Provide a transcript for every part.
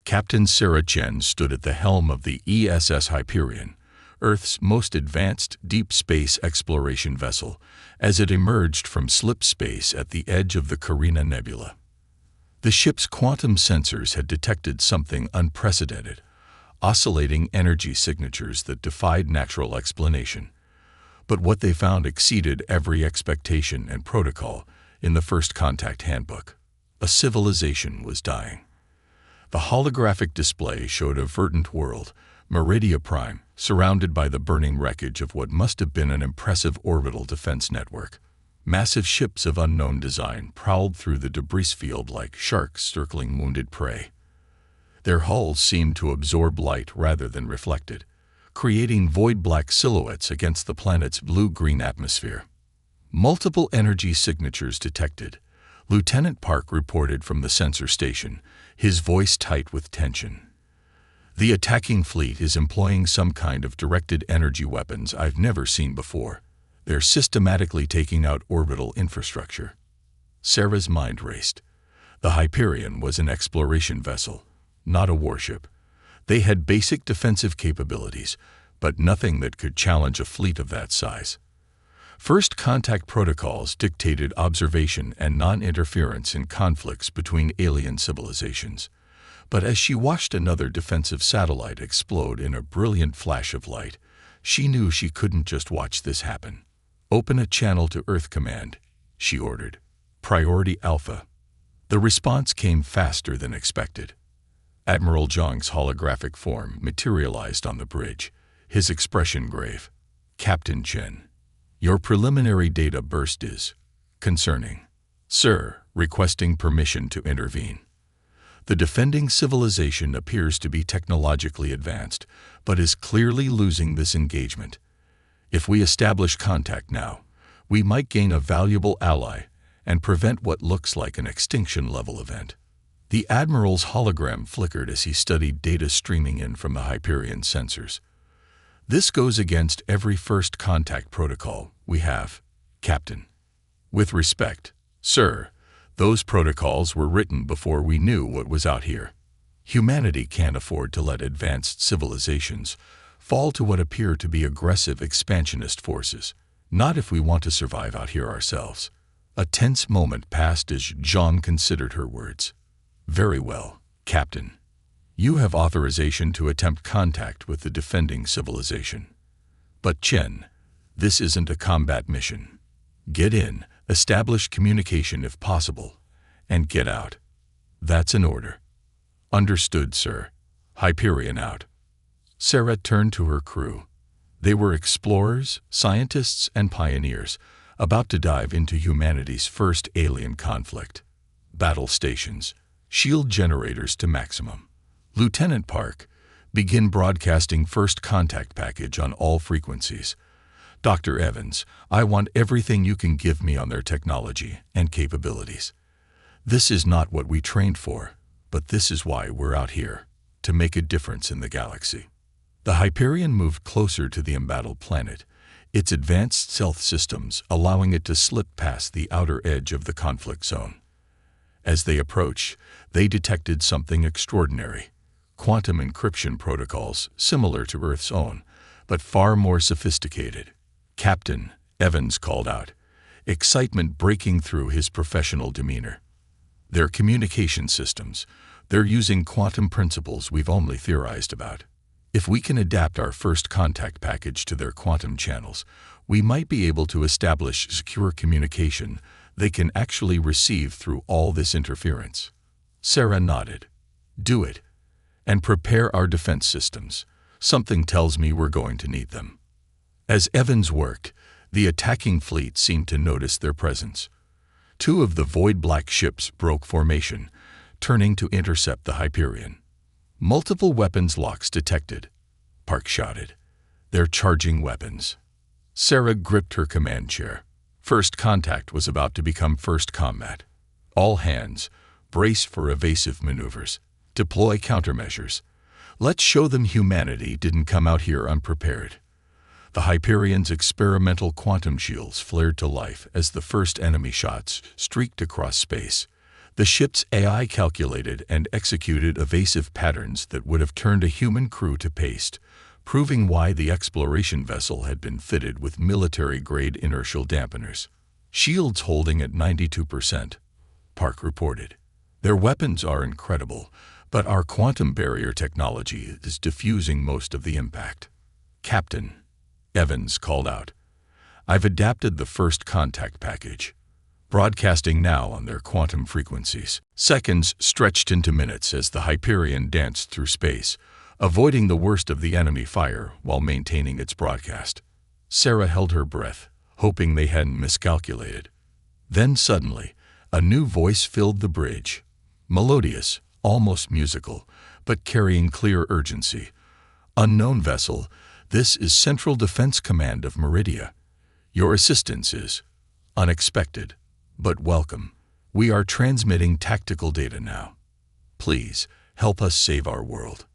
Captain Sarah Chen stood at the helm of the ESS Hyperion, Earth's most advanced deep space exploration vessel, as it emerged from slip space at the edge of the Carina Nebula. The ship's quantum sensors had detected something unprecedented, oscillating energy signatures that defied natural explanation. But what they found exceeded every expectation and protocol in the First Contact Handbook. A civilization was dying. The holographic display showed a verdant world, Meridia Prime, surrounded by the burning wreckage of what must have been an impressive orbital defense network. Massive ships of unknown design prowled through the debris field like sharks circling wounded prey. Their hulls seemed to absorb light rather than reflect it, creating void-black silhouettes against the planet's blue-green atmosphere. Multiple energy signatures detected. Lieutenant Park reported from the sensor station, his voice tight with tension. The attacking fleet is employing some kind of directed energy weapons I've never seen before. They're systematically taking out orbital infrastructure. Sarah's mind raced. The Hyperion was an exploration vessel, not a warship. They had basic defensive capabilities, but nothing that could challenge a fleet of that size. First Contact protocols dictated observation and non-interference in conflicts between alien civilizations. But as she watched another defensive satellite explode in a brilliant flash of light, she knew she couldn't just watch this happen. "Open a channel to Earth Command," she ordered. "Priority Alpha." The response came faster than expected. Admiral Zhang's holographic form materialized on the bridge, his expression grave. "Captain Chen, your preliminary data burst is concerning. Sir, requesting permission to intervene. The defending civilization appears to be technologically advanced, but is clearly losing this engagement. If we establish contact now, we might gain a valuable ally and prevent what looks like an extinction-level event." The Admiral's hologram flickered as he studied data streaming in from the Hyperion sensors. "This goes against every First Contact protocol we have, Captain. With respect, sir, those protocols were written before we knew what was out here. Humanity can't afford to let advanced civilizations fall to what appear to be aggressive expansionist forces, not if we want to survive out here ourselves." A tense moment passed as Zhang considered her words. "Very well, Captain. You have authorization to attempt contact with the defending civilization. But Chen, this isn't a combat mission. Get in, establish communication if possible, and get out. That's an order." "Understood, sir. Hyperion out." Sarah turned to her crew. They were explorers, scientists, and pioneers, about to dive into humanity's first alien conflict. Battle stations, shield generators to maximum. "Lieutenant Park, begin broadcasting First Contact package on all frequencies. Dr. Evans, I want everything you can give me on their technology and capabilities. This is not what we trained for, but this is why we're out here, to make a difference in the galaxy." The Hyperion moved closer to the embattled planet, its advanced stealth systems allowing it to slip past the outer edge of the conflict zone. As they approached, they detected something extraordinary. Quantum encryption protocols similar to Earth's own, but far more sophisticated. "Captain," Evans called out, excitement breaking through his professional demeanor. "Their communication systems, they're using quantum principles we've only theorized about. If we can adapt our First Contact package to their quantum channels, we might be able to establish secure communication they can actually receive through all this interference." Sarah nodded. "Do it. And prepare our defense systems. Something tells me we're going to need them." As Evans worked, the attacking fleet seemed to notice their presence. Two of the void-black ships broke formation, turning to intercept the Hyperion. "Multiple weapons locks detected," Park shouted. "They're charging weapons." Sarah gripped her command chair. First Contact was about to become first combat. "All hands, brace for evasive maneuvers. Deploy countermeasures. Let's show them humanity didn't come out here unprepared." The Hyperion's experimental quantum shields flared to life as the first enemy shots streaked across space. The ship's AI calculated and executed evasive patterns that would have turned a human crew to paste, proving why the exploration vessel had been fitted with military-grade inertial dampeners. Shields holding at 92%, Park reported. Their weapons are incredible, but our quantum barrier technology is diffusing most of the impact. Captain, Evans called out. I've adapted the first contact package, broadcasting now on their quantum frequencies. Seconds stretched into minutes as the Hyperion danced through space, avoiding the worst of the enemy fire while maintaining its broadcast. Sarah held her breath, hoping they hadn't miscalculated. Then suddenly, a new voice filled the bridge. Melodious, almost musical, but carrying clear urgency. Unknown vessel, this is Central Defense Command of Meridia. Your assistance is unexpected, but welcome. We are transmitting tactical data now. Please, help us save our world.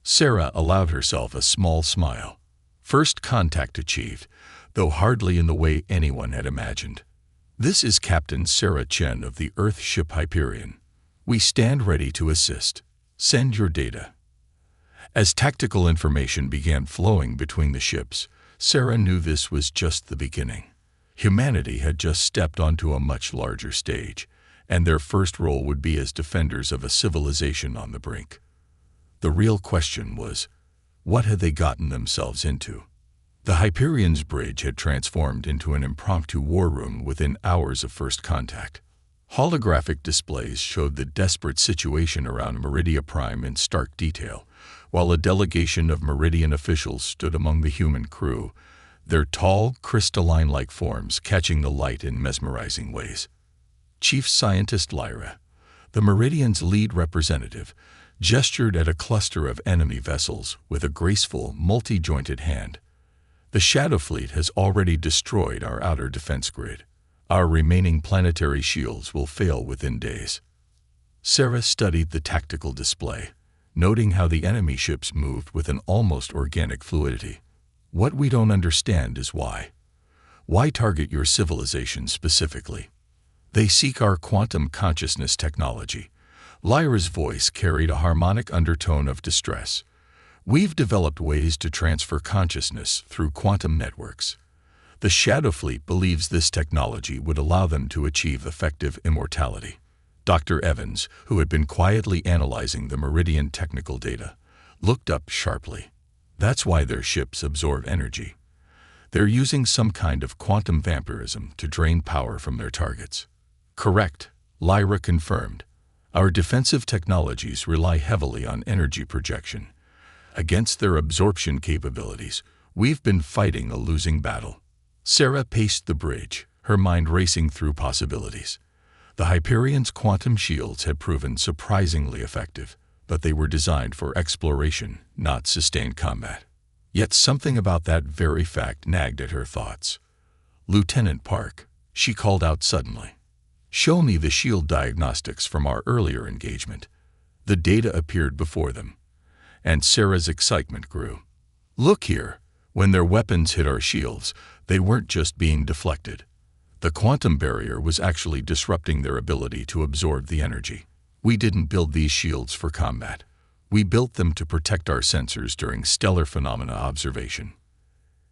Sarah allowed herself a small smile. First contact achieved, though hardly in the way anyone had imagined. This is Captain Sarah Chen of the Earth ship Hyperion. We stand ready to assist. Send your data. As tactical information began flowing between the ships, Sarah knew this was just the beginning. Humanity had just stepped onto a much larger stage, and their first role would be as defenders of a civilization on the brink. The real question was, what had they gotten themselves into? The Hyperion's bridge had transformed into an impromptu war room within hours of first contact. Holographic displays showed the desperate situation around Meridia Prime in stark detail, while a delegation of Meridian officials stood among the human crew, their tall, crystalline-like forms catching the light in mesmerizing ways. Chief Scientist Lyra, the Meridian's lead representative, gestured at a cluster of enemy vessels with a graceful, multi-jointed hand. The Shadow Fleet has already destroyed our outer defense grid. Our remaining planetary shields will fail within days. Sarah studied the tactical display, noting how the enemy ships moved with an almost organic fluidity. What we don't understand is why. Why target your civilization specifically? They seek our quantum consciousness technology. Lyra's voice carried a harmonic undertone of distress. We've developed ways to transfer consciousness through quantum networks. The Shadow Fleet believes this technology would allow them to achieve effective immortality. Dr. Evans, who had been quietly analyzing the Meridian technical data, looked up sharply. That's why their ships absorb energy. They're using some kind of quantum vampirism to drain power from their targets. Correct, Lyra confirmed. Our defensive technologies rely heavily on energy projection. Against their absorption capabilities, we've been fighting a losing battle. Sarah paced the bridge, her mind racing through possibilities. The Hyperion's quantum shields had proven surprisingly effective, but they were designed for exploration, not sustained combat. Yet something about that very fact nagged at her thoughts. Lieutenant Park, she called out suddenly. Show me the shield diagnostics from our earlier engagement. The data appeared before them, and Sarah's excitement grew. Look here, when their weapons hit our shields, they weren't just being deflected. The quantum barrier was actually disrupting their ability to absorb the energy. We didn't build these shields for combat. We built them to protect our sensors during stellar phenomena observation.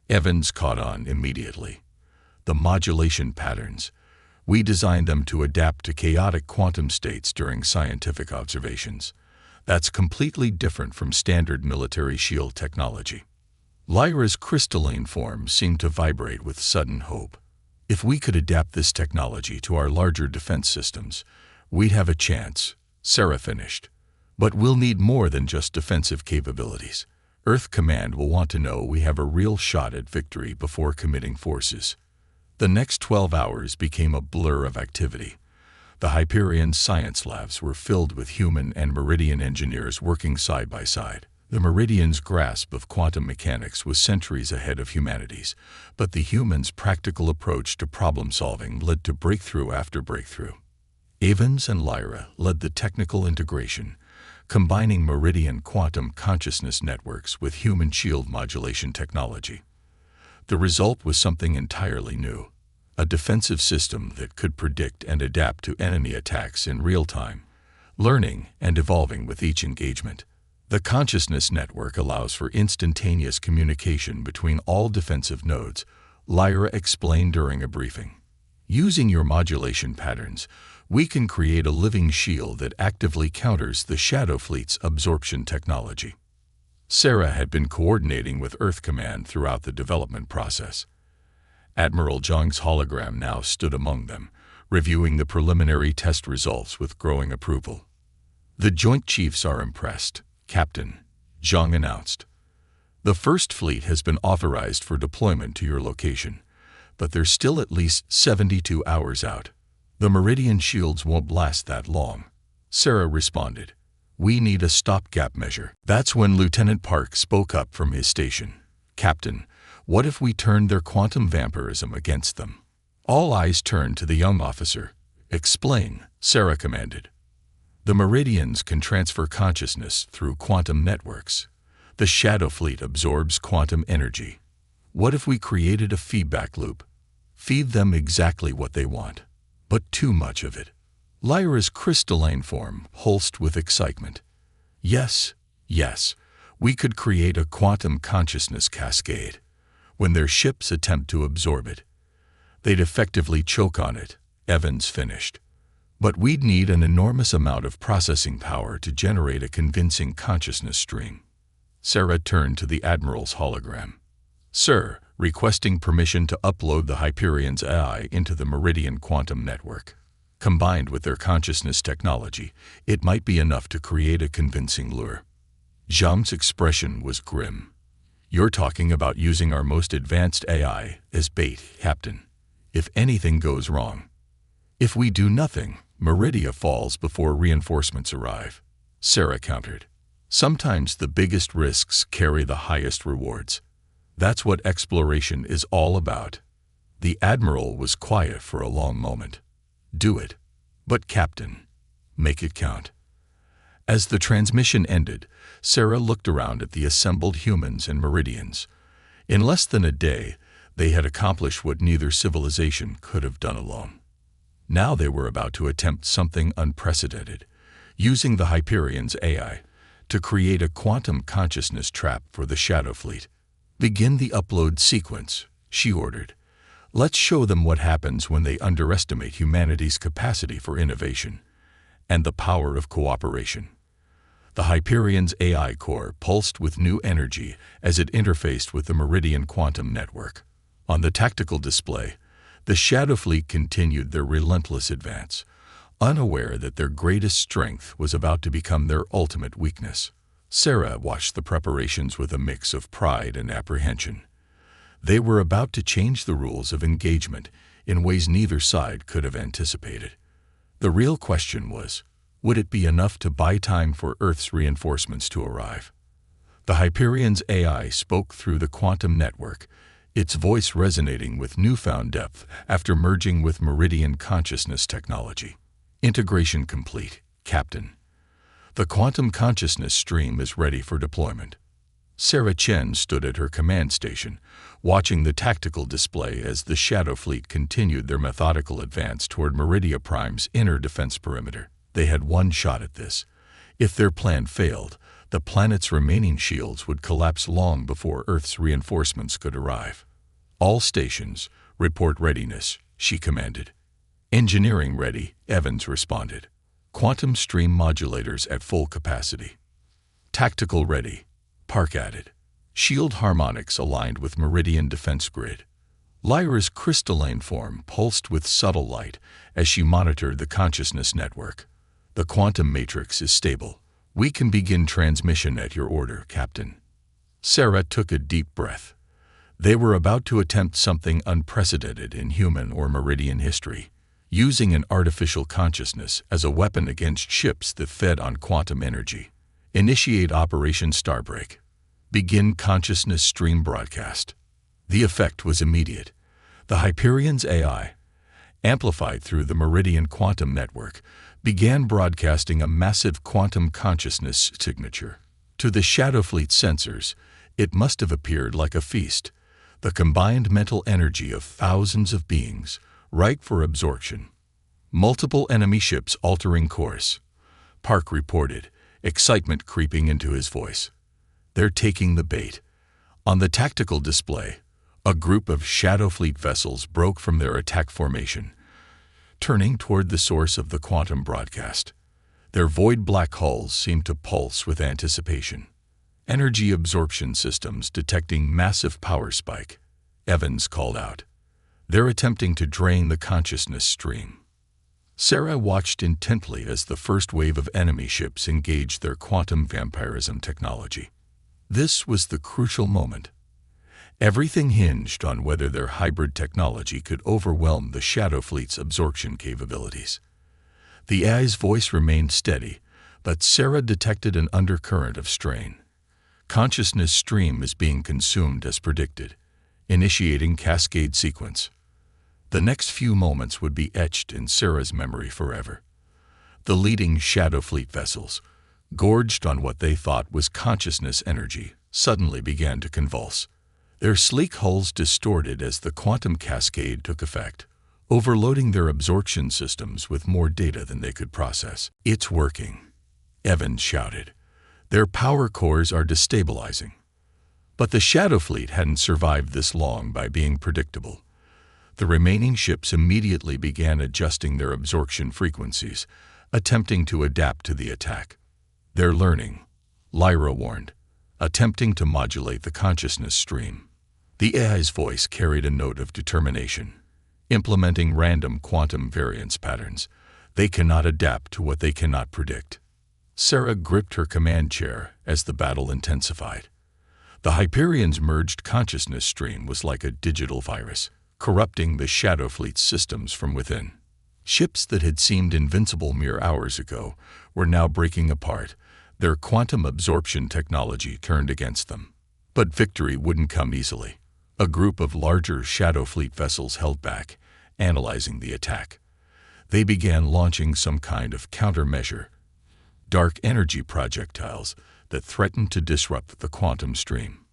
Evans caught on immediately. The modulation patterns. We designed them to adapt to chaotic quantum states during scientific observations. That's completely different from standard military shield technology. Lyra's crystalline form seemed to vibrate with sudden hope. If we could adapt this technology to our larger defense systems, we'd have a chance, Sarah finished. But we'll need more than just defensive capabilities. Earth Command will want to know we have a real shot at victory before committing forces. The next 12 hours became a blur of activity. The Hyperion science labs were filled with human and Meridian engineers working side by side. The Meridian's grasp of quantum mechanics was centuries ahead of humanity's, but the humans' practical approach to problem-solving led to breakthrough after breakthrough. Evans and Lyra led the technical integration, combining Meridian quantum consciousness networks with human shield modulation technology. The result was something entirely new. a defensive system that could predict and adapt to enemy attacks in real time, learning and evolving with each engagement. The consciousness network allows for instantaneous communication between all defensive nodes, Lyra explained during a briefing. Using your modulation patterns, we can create a living shield that actively counters the Shadow Fleet's absorption technology. Sarah had been coordinating with Earth Command throughout the development process. Admiral Zhang's hologram now stood among them, reviewing the preliminary test results with growing approval. "The Joint Chiefs are impressed, Captain," Zhang announced. "The First Fleet has been authorized for deployment to your location, but they're still at least 72 hours out. The Meridian shields won't last that long," Sarah responded. "We need a stopgap measure." That's when Lieutenant Park spoke up from his station. "Captain, what if we turned their quantum vampirism against them?" All eyes turned to the young officer. "Explain," Sarah commanded. "The Meridians can transfer consciousness through quantum networks. The Shadow Fleet absorbs quantum energy. What if we created a feedback loop? Feed them exactly what they want, but too much of it." Lyra's crystalline form pulsed with excitement. Yes, we could create a quantum consciousness cascade. When their ships attempt to absorb it, they'd effectively choke on it, Evans finished. But we'd need an enormous amount of processing power to generate a convincing consciousness stream. Sarah turned to the Admiral's hologram. "Sir, requesting permission to upload the Hyperion's AI into the Meridian quantum network. Combined with their consciousness technology, it might be enough to create a convincing lure." Zhang's expression was grim. "You're talking about using our most advanced AI as bait, Captain. If anything goes wrong, if we do nothing, Meridia falls before reinforcements arrive," Sarah countered. "Sometimes the biggest risks carry the highest rewards. That's what exploration is all about." The Admiral was quiet for a long moment. "Do it. But Captain, make it count." As the transmission ended, Sarah looked around at the assembled humans and Meridians. In less than a day, they had accomplished what neither civilization could have done alone. Now they were about to attempt something unprecedented, using the Hyperion's AI to create a quantum consciousness trap for the Shadow Fleet. "Begin the upload sequence," she ordered. "Let's show them what happens when they underestimate humanity's capacity for innovation and the power of cooperation." The Hyperion's AI core pulsed with new energy as it interfaced with the Meridian quantum network. On the tactical display, the Shadow Fleet continued their relentless advance, unaware that their greatest strength was about to become their ultimate weakness. Sarah watched the preparations with a mix of pride and apprehension. They were about to change the rules of engagement in ways neither side could have anticipated. The real question was, would it be enough to buy time for Earth's reinforcements to arrive? The Hyperion's AI spoke through the quantum network, its voice resonating with newfound depth after merging with Meridian consciousness technology. "Integration complete, Captain. The quantum consciousness stream is ready for deployment." Sarah Chen stood at her command station, watching the tactical display as the Shadow Fleet continued their methodical advance toward Meridia Prime's inner defense perimeter. They had one shot at this. If their plan failed, the planet's remaining shields would collapse long before Earth's reinforcements could arrive. "All stations, report readiness," she commanded. "Engineering ready," Evans responded. "Quantum stream modulators at full capacity." "Tactical ready," Park added. Shield harmonics aligned with Meridian defense grid. Lyra's crystalline form pulsed with subtle light as she monitored the consciousness network. "The quantum matrix is stable. We can begin transmission at your order, Captain." Sarah took a deep breath. They were about to attempt something unprecedented in human or Meridian history, using an artificial consciousness as a weapon against ships that fed on quantum energy. "Initiate Operation Starbreak. Begin consciousness stream broadcast." The effect was immediate. The Hyperion's AI, amplified through the Meridian quantum network, began broadcasting a massive quantum consciousness signature. To the Shadow Fleet sensors, it must have appeared like a feast. the combined mental energy of thousands of beings, ripe for absorption. Multiple enemy ships altering course. Park reported, excitement creeping into his voice. They're taking the bait. On the tactical display, a group of Shadow Fleet vessels broke from their attack formation, turning toward the source of the quantum broadcast. Their void black hulls seemed to pulse with anticipation. Energy absorption systems detecting massive power spike, Evans called out. They're attempting to drain the consciousness stream. Sarah watched intently as the first wave of enemy ships engaged their quantum vampirism technology. This was the crucial moment. Everything hinged on whether their hybrid technology could overwhelm the Shadow Fleet's absorption capabilities. The AI's voice remained steady, but Sarah detected an undercurrent of strain. Consciousness stream is being consumed as predicted, initiating cascade sequence. The next few moments would be etched in Sarah's memory forever. The leading Shadow Fleet vessels, gorged on what they thought was consciousness energy, suddenly began to convulse. Their sleek hulls distorted as the quantum cascade took effect, overloading their absorption systems with more data than they could process. "It's working," Evans shouted. "Their power cores are destabilizing." But the Shadow Fleet hadn't survived this long by being predictable. The remaining ships immediately began adjusting their absorption frequencies, attempting to adapt to the attack. "They're learning," Lyra warned, attempting to modulate the consciousness stream. The AI's voice carried a note of determination. Implementing random quantum variance patterns, they cannot adapt to what they cannot predict. Sarah gripped her command chair as the battle intensified. The Hyperion's merged consciousness stream was like a digital virus, corrupting the Shadow Fleet's systems from within. Ships that had seemed invincible mere hours ago were now breaking apart, their quantum absorption technology turned against them. But victory wouldn't come easily. A group of larger Shadow Fleet vessels held back, analyzing the attack. They began launching some kind of countermeasure, dark energy projectiles that threatened to disrupt the quantum stream.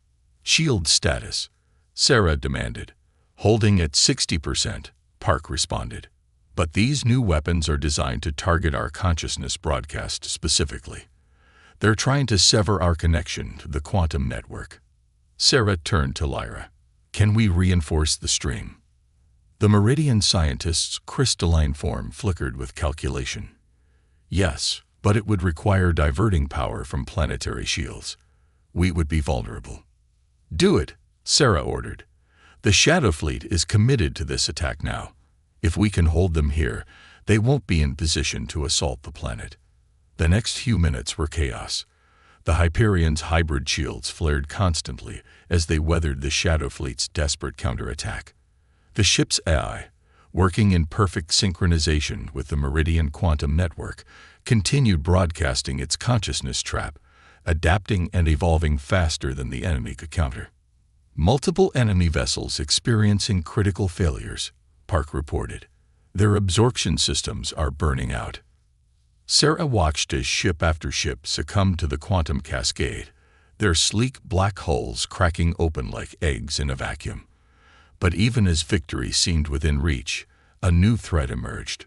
"Shield status," Sarah demanded. "Holding at 60%, Park responded. "But these new weapons are designed to target our consciousness broadcast specifically. They're trying to sever our connection to the quantum network." Sarah turned to Lyra. "Can we reinforce the stream?" The Meridian scientist's crystalline form flickered with calculation. "Yes, but it would require diverting power from planetary shields. We would be vulnerable." "Do it," Sarah ordered. "The Shadow Fleet is committed to this attack now. If we can hold them here, they won't be in position to assault the planet." The next few minutes were chaos. The Hyperion's hybrid shields flared constantly as they weathered the Shadow Fleet's desperate counterattack. The ship's AI, working in perfect synchronization with the Meridian quantum network, continued broadcasting its consciousness trap, adapting and evolving faster than the enemy could counter. "Multiple enemy vessels experiencing critical failures," Park reported. "Their absorption systems are burning out." Sarah watched as ship after ship succumbed to the quantum cascade, their sleek black hulls cracking open like eggs in a vacuum. But even as victory seemed within reach, a new threat emerged.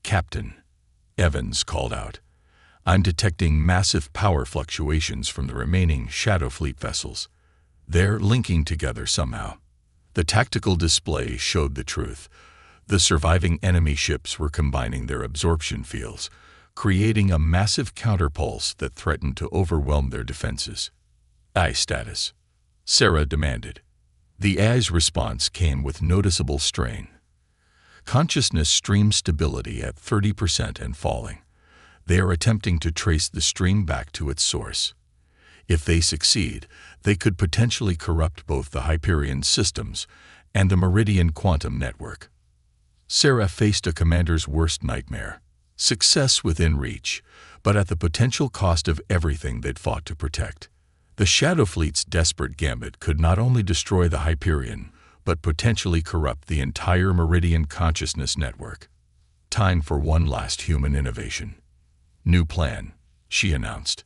"Captain," Evans called out, "I'm detecting massive power fluctuations from the remaining Shadow Fleet vessels. They're linking together somehow." The tactical display showed the truth. The surviving enemy ships were combining their absorption fields, creating a massive counterpulse that threatened to overwhelm their defenses. "AI status," Sarah demanded. The AI's response came with noticeable strain. "Consciousness stream stability at 30% and falling. They are attempting to trace the stream back to its source. If they succeed, they could potentially corrupt both the Hyperion systems and the Meridian quantum network." Sarah faced a commander's worst nightmare. Success within reach, but at the potential cost of everything they'd fought to protect. The Shadow Fleet's desperate gambit could not only destroy the Hyperion, but potentially corrupt the entire Meridian consciousness network. "Time for one last human innovation." "New plan," she announced.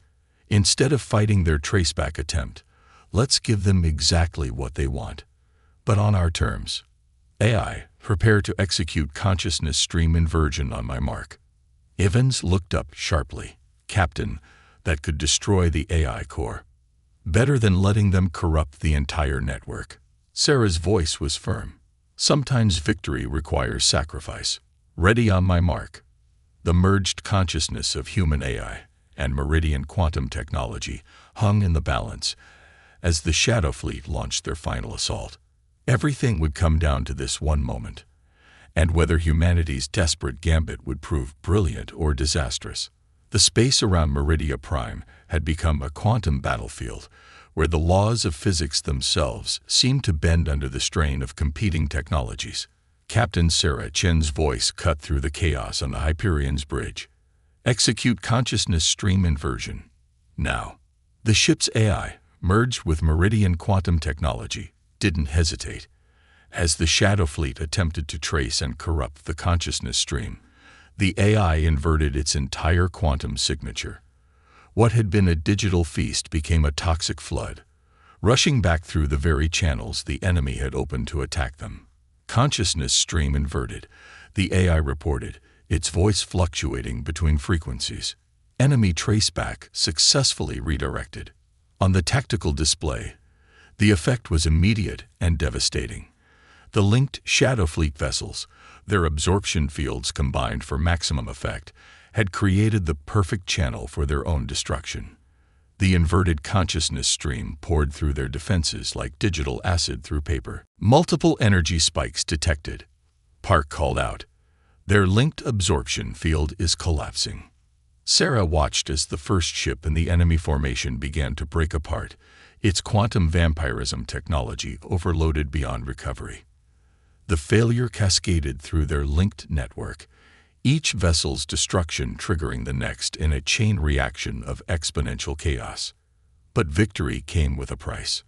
"Instead of fighting their traceback attempt, let's give them exactly what they want. but on our terms. AI, prepare to execute consciousness stream inversion on my mark. Evans looked up sharply. Captain, that could destroy the AI core. Better than letting them corrupt the entire network. Sarah's voice was firm. Sometimes victory requires sacrifice. Ready on my mark. The merged consciousness of human AI and Meridian quantum technology hung in the balance as the Shadow Fleet launched their final assault. Everything would come down to this one moment, and whether humanity's desperate gambit would prove brilliant or disastrous. The space around Meridia Prime had become a quantum battlefield where the laws of physics themselves seemed to bend under the strain of competing technologies. Captain Sarah Chen's voice cut through the chaos on the Hyperion's bridge. Execute consciousness stream inversion. Now. The ship's AI, merged with Meridian quantum technology, didn't hesitate. As the Shadow Fleet attempted to trace and corrupt the consciousness stream, the AI inverted its entire quantum signature. What had been a digital feast became a toxic flood, rushing back through the very channels the enemy had opened to attack them. Consciousness stream inverted, the AI reported, its voice fluctuating between frequencies. Enemy traceback successfully redirected. On the tactical display, the effect was immediate and devastating. The linked Shadow Fleet vessels, their absorption fields combined for maximum effect, had created the perfect channel for their own destruction. The inverted consciousness stream poured through their defenses like digital acid through paper. Multiple energy spikes detected. Park called out. Their linked absorption field is collapsing. Sarah watched as the first ship in the enemy formation began to break apart, its quantum vampirism technology overloaded beyond recovery. The failure cascaded through their linked network, each vessel's destruction triggering the next in a chain reaction of exponential chaos. But victory came with a price.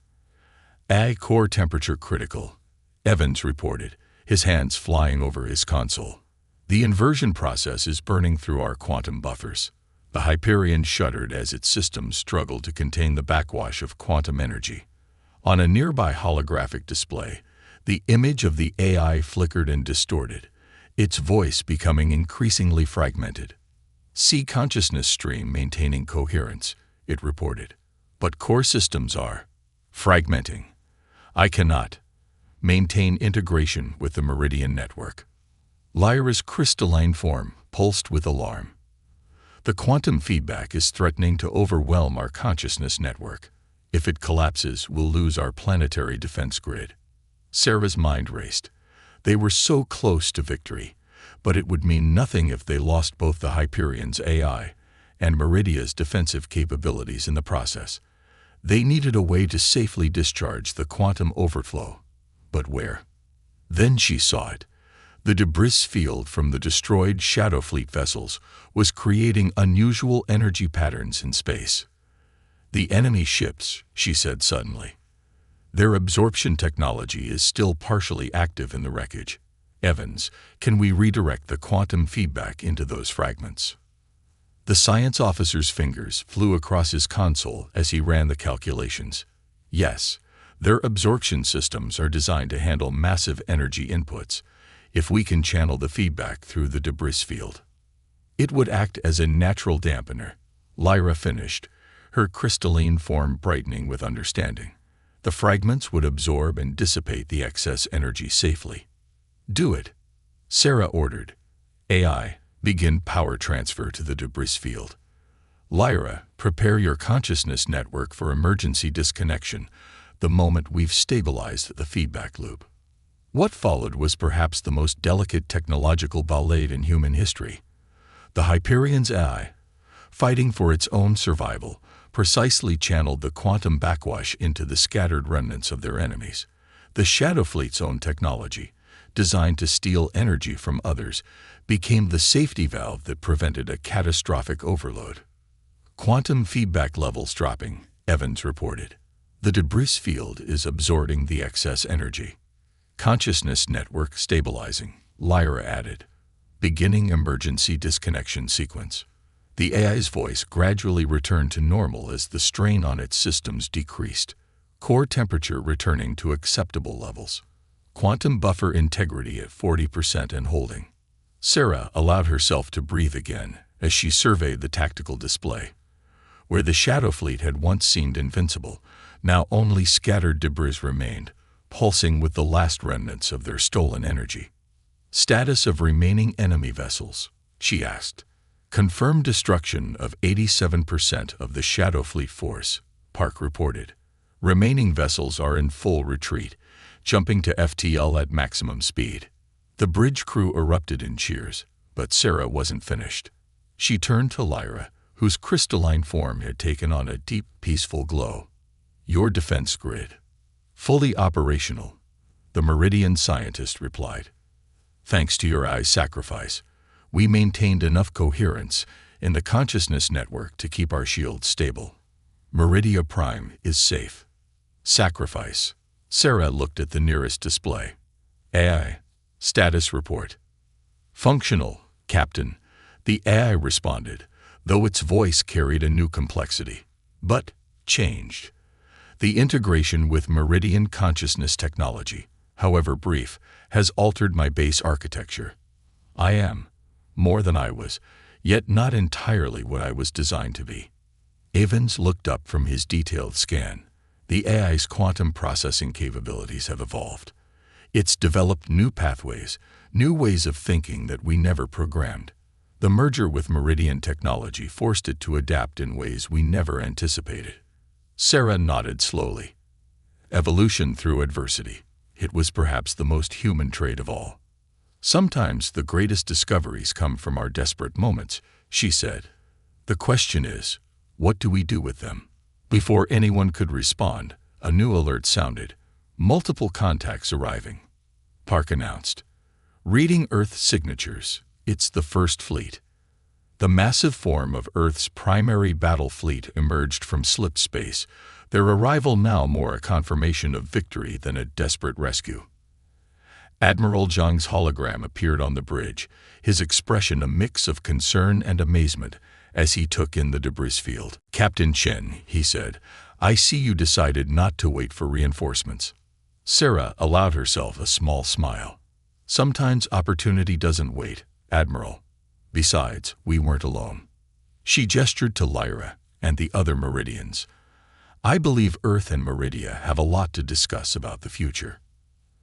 Core temperature critical, Evans reported, his hands flying over his console. The inversion process is burning through our quantum buffers. The Hyperion shuddered as its systems struggled to contain the backwash of quantum energy. On a nearby holographic display, the image of the AI flickered and distorted, its voice becoming increasingly fragmented. See consciousness stream maintaining coherence, it reported. But core systems are fragmenting. I cannot maintain integration with the Meridian network. Lyra's crystalline form pulsed with alarm. The quantum feedback is threatening to overwhelm our consciousness network. If it collapses, we'll lose our planetary defense grid. Sarah's mind raced. They were so close to victory, but it would mean nothing if they lost both the Hyperion's AI and Meridia's defensive capabilities in the process. They needed a way to safely discharge the quantum overflow. But where? Then she saw it. The debris field from the destroyed Shadow Fleet vessels was creating unusual energy patterns in space. The enemy ships, she said suddenly. Their absorption technology is still partially active in the wreckage. Evans, can we redirect the quantum feedback into those fragments? The science officer's fingers flew across his console as he ran the calculations. Yes, their absorption systems are designed to handle massive energy inputs, if we can channel the feedback through the debris field. It would act as a natural dampener, Lyra finished, her crystalline form brightening with understanding. The fragments would absorb and dissipate the excess energy safely. Do it, Sarah ordered. AI, begin power transfer to the debris field. Lyra, prepare your consciousness network for emergency disconnection the moment we've stabilized the feedback loop. What followed was perhaps the most delicate technological ballet in human history. The Hyperion's AI, fighting for its own survival, precisely channeled the quantum backwash into the scattered remnants of their enemies. The Shadow Fleet's own technology, designed to steal energy from others, became the safety valve that prevented a catastrophic overload. Quantum feedback levels dropping, Evans reported. The debris field is absorbing the excess energy. Consciousness network stabilizing, Lyra added. Beginning emergency disconnection sequence. The AI's voice gradually returned to normal as the strain on its systems decreased. core temperature returning to acceptable levels, quantum buffer integrity at 40% and holding. Sarah allowed herself to breathe again as she surveyed the tactical display. Where the Shadow Fleet had once seemed invincible, now only scattered debris remained, pulsing with the last remnants of their stolen energy. Status of remaining enemy vessels, she asked. Confirmed destruction of 87% of the Shadow Fleet force, Park reported. Remaining vessels are in full retreat, jumping to FTL at maximum speed. The bridge crew erupted in cheers, but Sarah wasn't finished. She turned to Lyra, whose crystalline form had taken on a deep, peaceful glow. Your defense grid. Fully operational, the Meridian scientist replied. Thanks to your eye's sacrifice, we maintained enough coherence in the consciousness network to keep our shields stable. Meridia Prime is safe. Sacrifice. Sarah looked at the nearest display. AI. Status report. Functional, Captain. The AI responded, though its voice carried a new complexity. But changed. The integration with Meridian consciousness technology, however brief, has altered my base architecture. I am more than I was, yet not entirely what I was designed to be. Evans looked up from his detailed scan. The AI's quantum processing capabilities have evolved. It's developed new pathways, new ways of thinking that we never programmed. The merger with Meridian technology forced it to adapt in ways we never anticipated. Sarah nodded slowly. Evolution through adversity. It was perhaps the most human trait of all. Sometimes the greatest discoveries come from our desperate moments, she said. The question is, what do we do with them? Before anyone could respond, a new alert sounded. Multiple contacts arriving. Park announced. Reading Earth signatures. It's the First Fleet. The massive form of Earth's primary battle fleet emerged from slip space, their arrival now more a confirmation of victory than a desperate rescue. Admiral Zhang's hologram appeared on the bridge, his expression a mix of concern and amazement as he took in the debris field. Captain Chen, he said, I see you decided not to wait for reinforcements. Sarah allowed herself a small smile. Sometimes opportunity doesn't wait, Admiral. Besides, we weren't alone. She gestured to Lyra and the other Meridians. I believe Earth and Meridia have a lot to discuss about the future.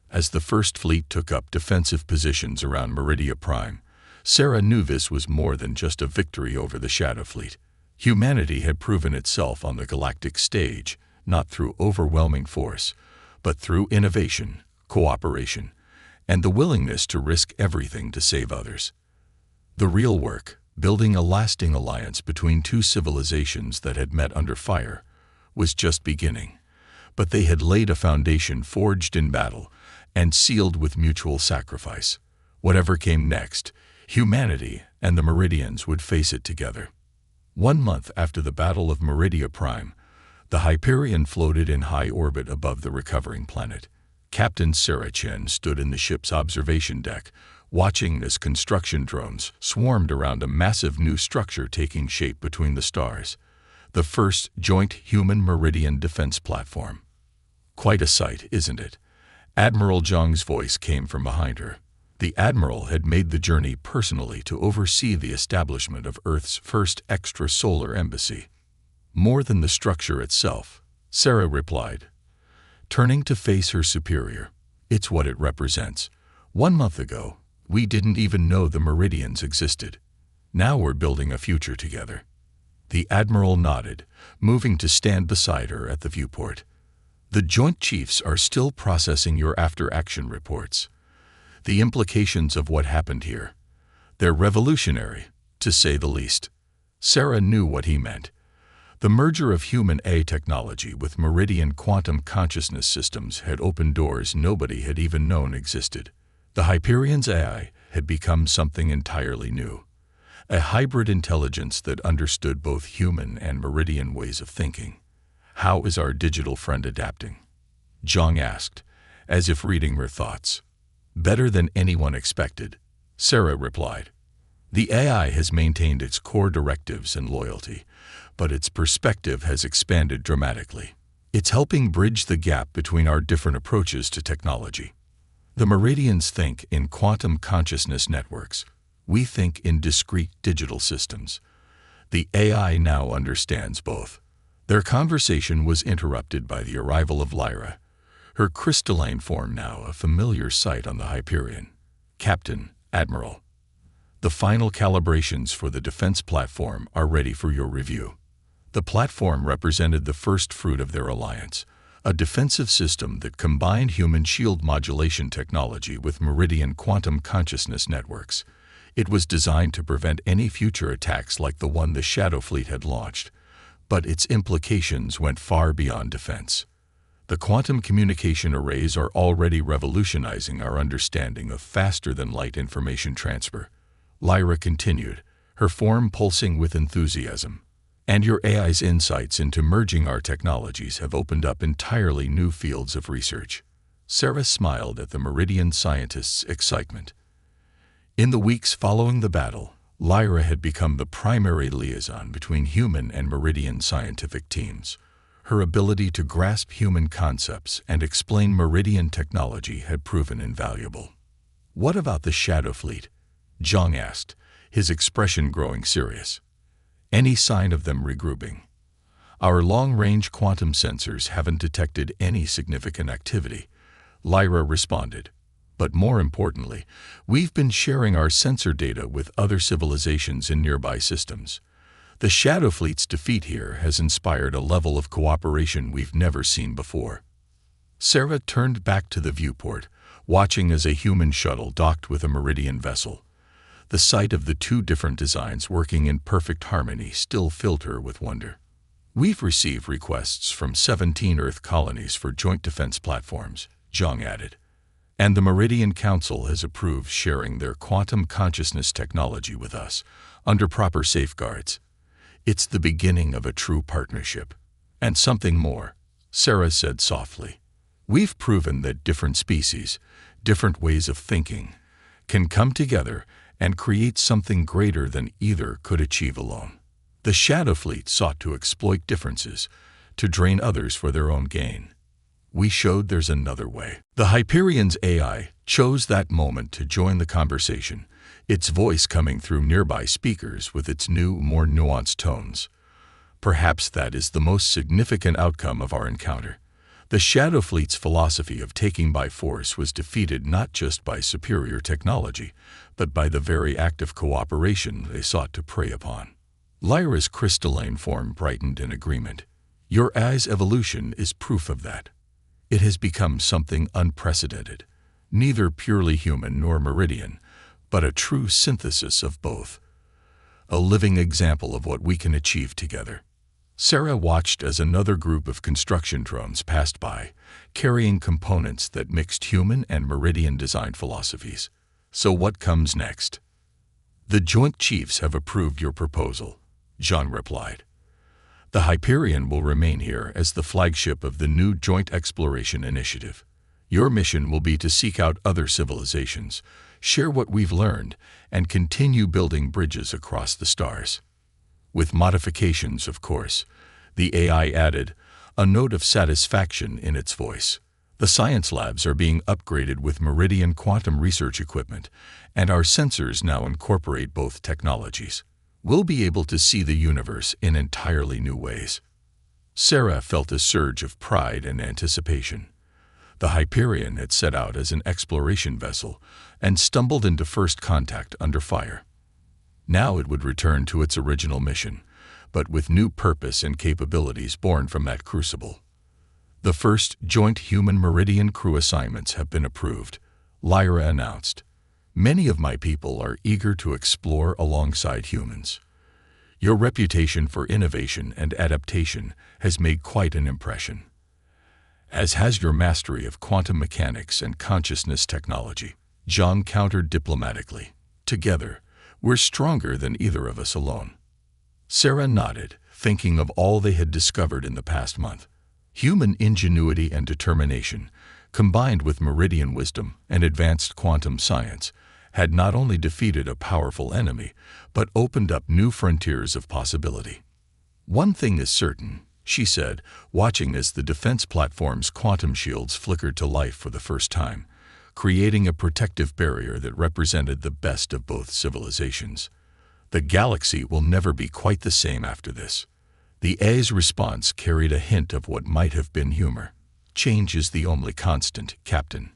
As the First Fleet took up defensive positions around Meridia Prime, Sarah knew this was more than just a victory over the Shadow Fleet. Humanity had proven itself on the galactic stage, not through overwhelming force, but through innovation, cooperation, and the willingness to risk everything to save others. The real work, building a lasting alliance between two civilizations that had met under fire, was just beginning, but they had laid a foundation forged in battle and sealed with mutual sacrifice. Whatever came next, humanity and the Meridians would face it together. 1 month after the Battle of Meridia Prime, the Hyperion floated in high orbit above the recovering planet. Captain Sarah Chen stood in the ship's observation deck, watching as construction drones swarmed around a massive new structure taking shape between the stars, the first joint human-Meridian defense platform. Quite a sight, isn't it? Admiral Zhang's voice came from behind her. The Admiral had made the journey personally to oversee the establishment of Earth's first extrasolar embassy. More than the structure itself, Sarah replied, turning to face her superior. It's what it represents. 1 month ago, we didn't even know the Meridians existed. Now we're building a future together. The Admiral nodded, moving to stand beside her at the viewport. The Joint Chiefs are still processing your after-action reports. The implications of what happened here. They're revolutionary, to say the least. Sarah knew what he meant. The merger of human AI technology with Meridian quantum consciousness systems had opened doors nobody had even known existed. The Hyperion's AI had become something entirely new. A hybrid intelligence that understood both human and Meridian ways of thinking. How is our digital friend adapting? Zhang asked, as if reading her thoughts. Better than anyone expected, Sarah replied. The AI has maintained its core directives and loyalty, but its perspective has expanded dramatically. It's helping bridge the gap between our different approaches to technology. The Meridians think in quantum consciousness networks. We think in discrete digital systems. The AI now understands both. Their conversation was interrupted by the arrival of Lyra, her crystalline form now a familiar sight on the Hyperion. Captain, Admiral, the final calibrations for the defense platform are ready for your review. The platform represented the first fruit of their alliance, a defensive system that combined human shield modulation technology with Meridian quantum consciousness networks. It was designed to prevent any future attacks like the one the Shadow Fleet had launched, but its implications went far beyond defense. The quantum communication arrays are already revolutionizing our understanding of faster-than-light information transfer. Lyra continued, her form pulsing with enthusiasm. And your AI's insights into merging our technologies have opened up entirely new fields of research. Sarah smiled at the Meridian scientists' excitement. In the weeks following the battle, Lyra had become the primary liaison between human and Meridian scientific teams. Her ability to grasp human concepts and explain Meridian technology had proven invaluable. "What about the Shadow Fleet?" Zhang asked, his expression growing serious. "Any sign of them regrouping?" "Our long-range quantum sensors haven't detected any significant activity," Lyra responded. "But more importantly, we've been sharing our sensor data with other civilizations in nearby systems. The Shadow Fleet's defeat here has inspired a level of cooperation we've never seen before." Sarah turned back to the viewport, watching as a human shuttle docked with a Meridian vessel. The sight of the two different designs working in perfect harmony still filled her with wonder. "We've received requests from 17 Earth colonies for joint defense platforms," Zhang added. "And the Meridian Council has approved sharing their quantum consciousness technology with us, under proper safeguards. It's the beginning of a true partnership. And something more," Sarah said softly. "We've proven that different species, different ways of thinking, can come together and create something greater than either could achieve alone. The Shadow Fleet sought to exploit differences, to drain others for their own gain. We showed there's another way." The Hyperion's AI chose that moment to join the conversation, its voice coming through nearby speakers with its new, more nuanced tones. "Perhaps that is the most significant outcome of our encounter. The Shadow Fleet's philosophy of taking by force was defeated not just by superior technology, but by the very act of cooperation they sought to prey upon." Lyra's crystalline form brightened in agreement. "Your AI's evolution is proof of that. It has become something unprecedented, neither purely human nor Meridian, but a true synthesis of both. A living example of what we can achieve together." Sarah watched as another group of construction drones passed by, carrying components that mixed human and Meridian design philosophies. "So what comes next?" "The Joint Chiefs have approved your proposal," Zhang replied. "The Hyperion will remain here as the flagship of the new Joint Exploration Initiative. Your mission will be to seek out other civilizations, share what we've learned, and continue building bridges across the stars." With modifications, of course, the AI added, a note of satisfaction in its voice. "The science labs are being upgraded with Meridian quantum research equipment, and our sensors now incorporate both technologies. We'll be able to see the universe in entirely new ways." Sarah felt a surge of pride and anticipation. The Hyperion had set out as an exploration vessel and stumbled into first contact under fire. Now it would return to its original mission, but with new purpose and capabilities born from that crucible. "The first joint human Meridian crew assignments have been approved," Lyra announced. "Many of my people are eager to explore alongside humans. Your reputation for innovation and adaptation has made quite an impression, as has your mastery of quantum mechanics and consciousness technology," Zhang countered diplomatically. "Together, we're stronger than either of us alone." Sarah nodded, thinking of all they had discovered in the past month. Human ingenuity and determination, combined with Meridian wisdom and advanced quantum science, had not only defeated a powerful enemy, but opened up new frontiers of possibility. "One thing is certain, she said, watching as the defense platform's quantum shields flickered to life for the first time, creating a protective barrier that represented the best of both civilizations. The galaxy will never be quite the same after this. The A's response carried a hint of what might have been humor. Change is the only constant, Captain.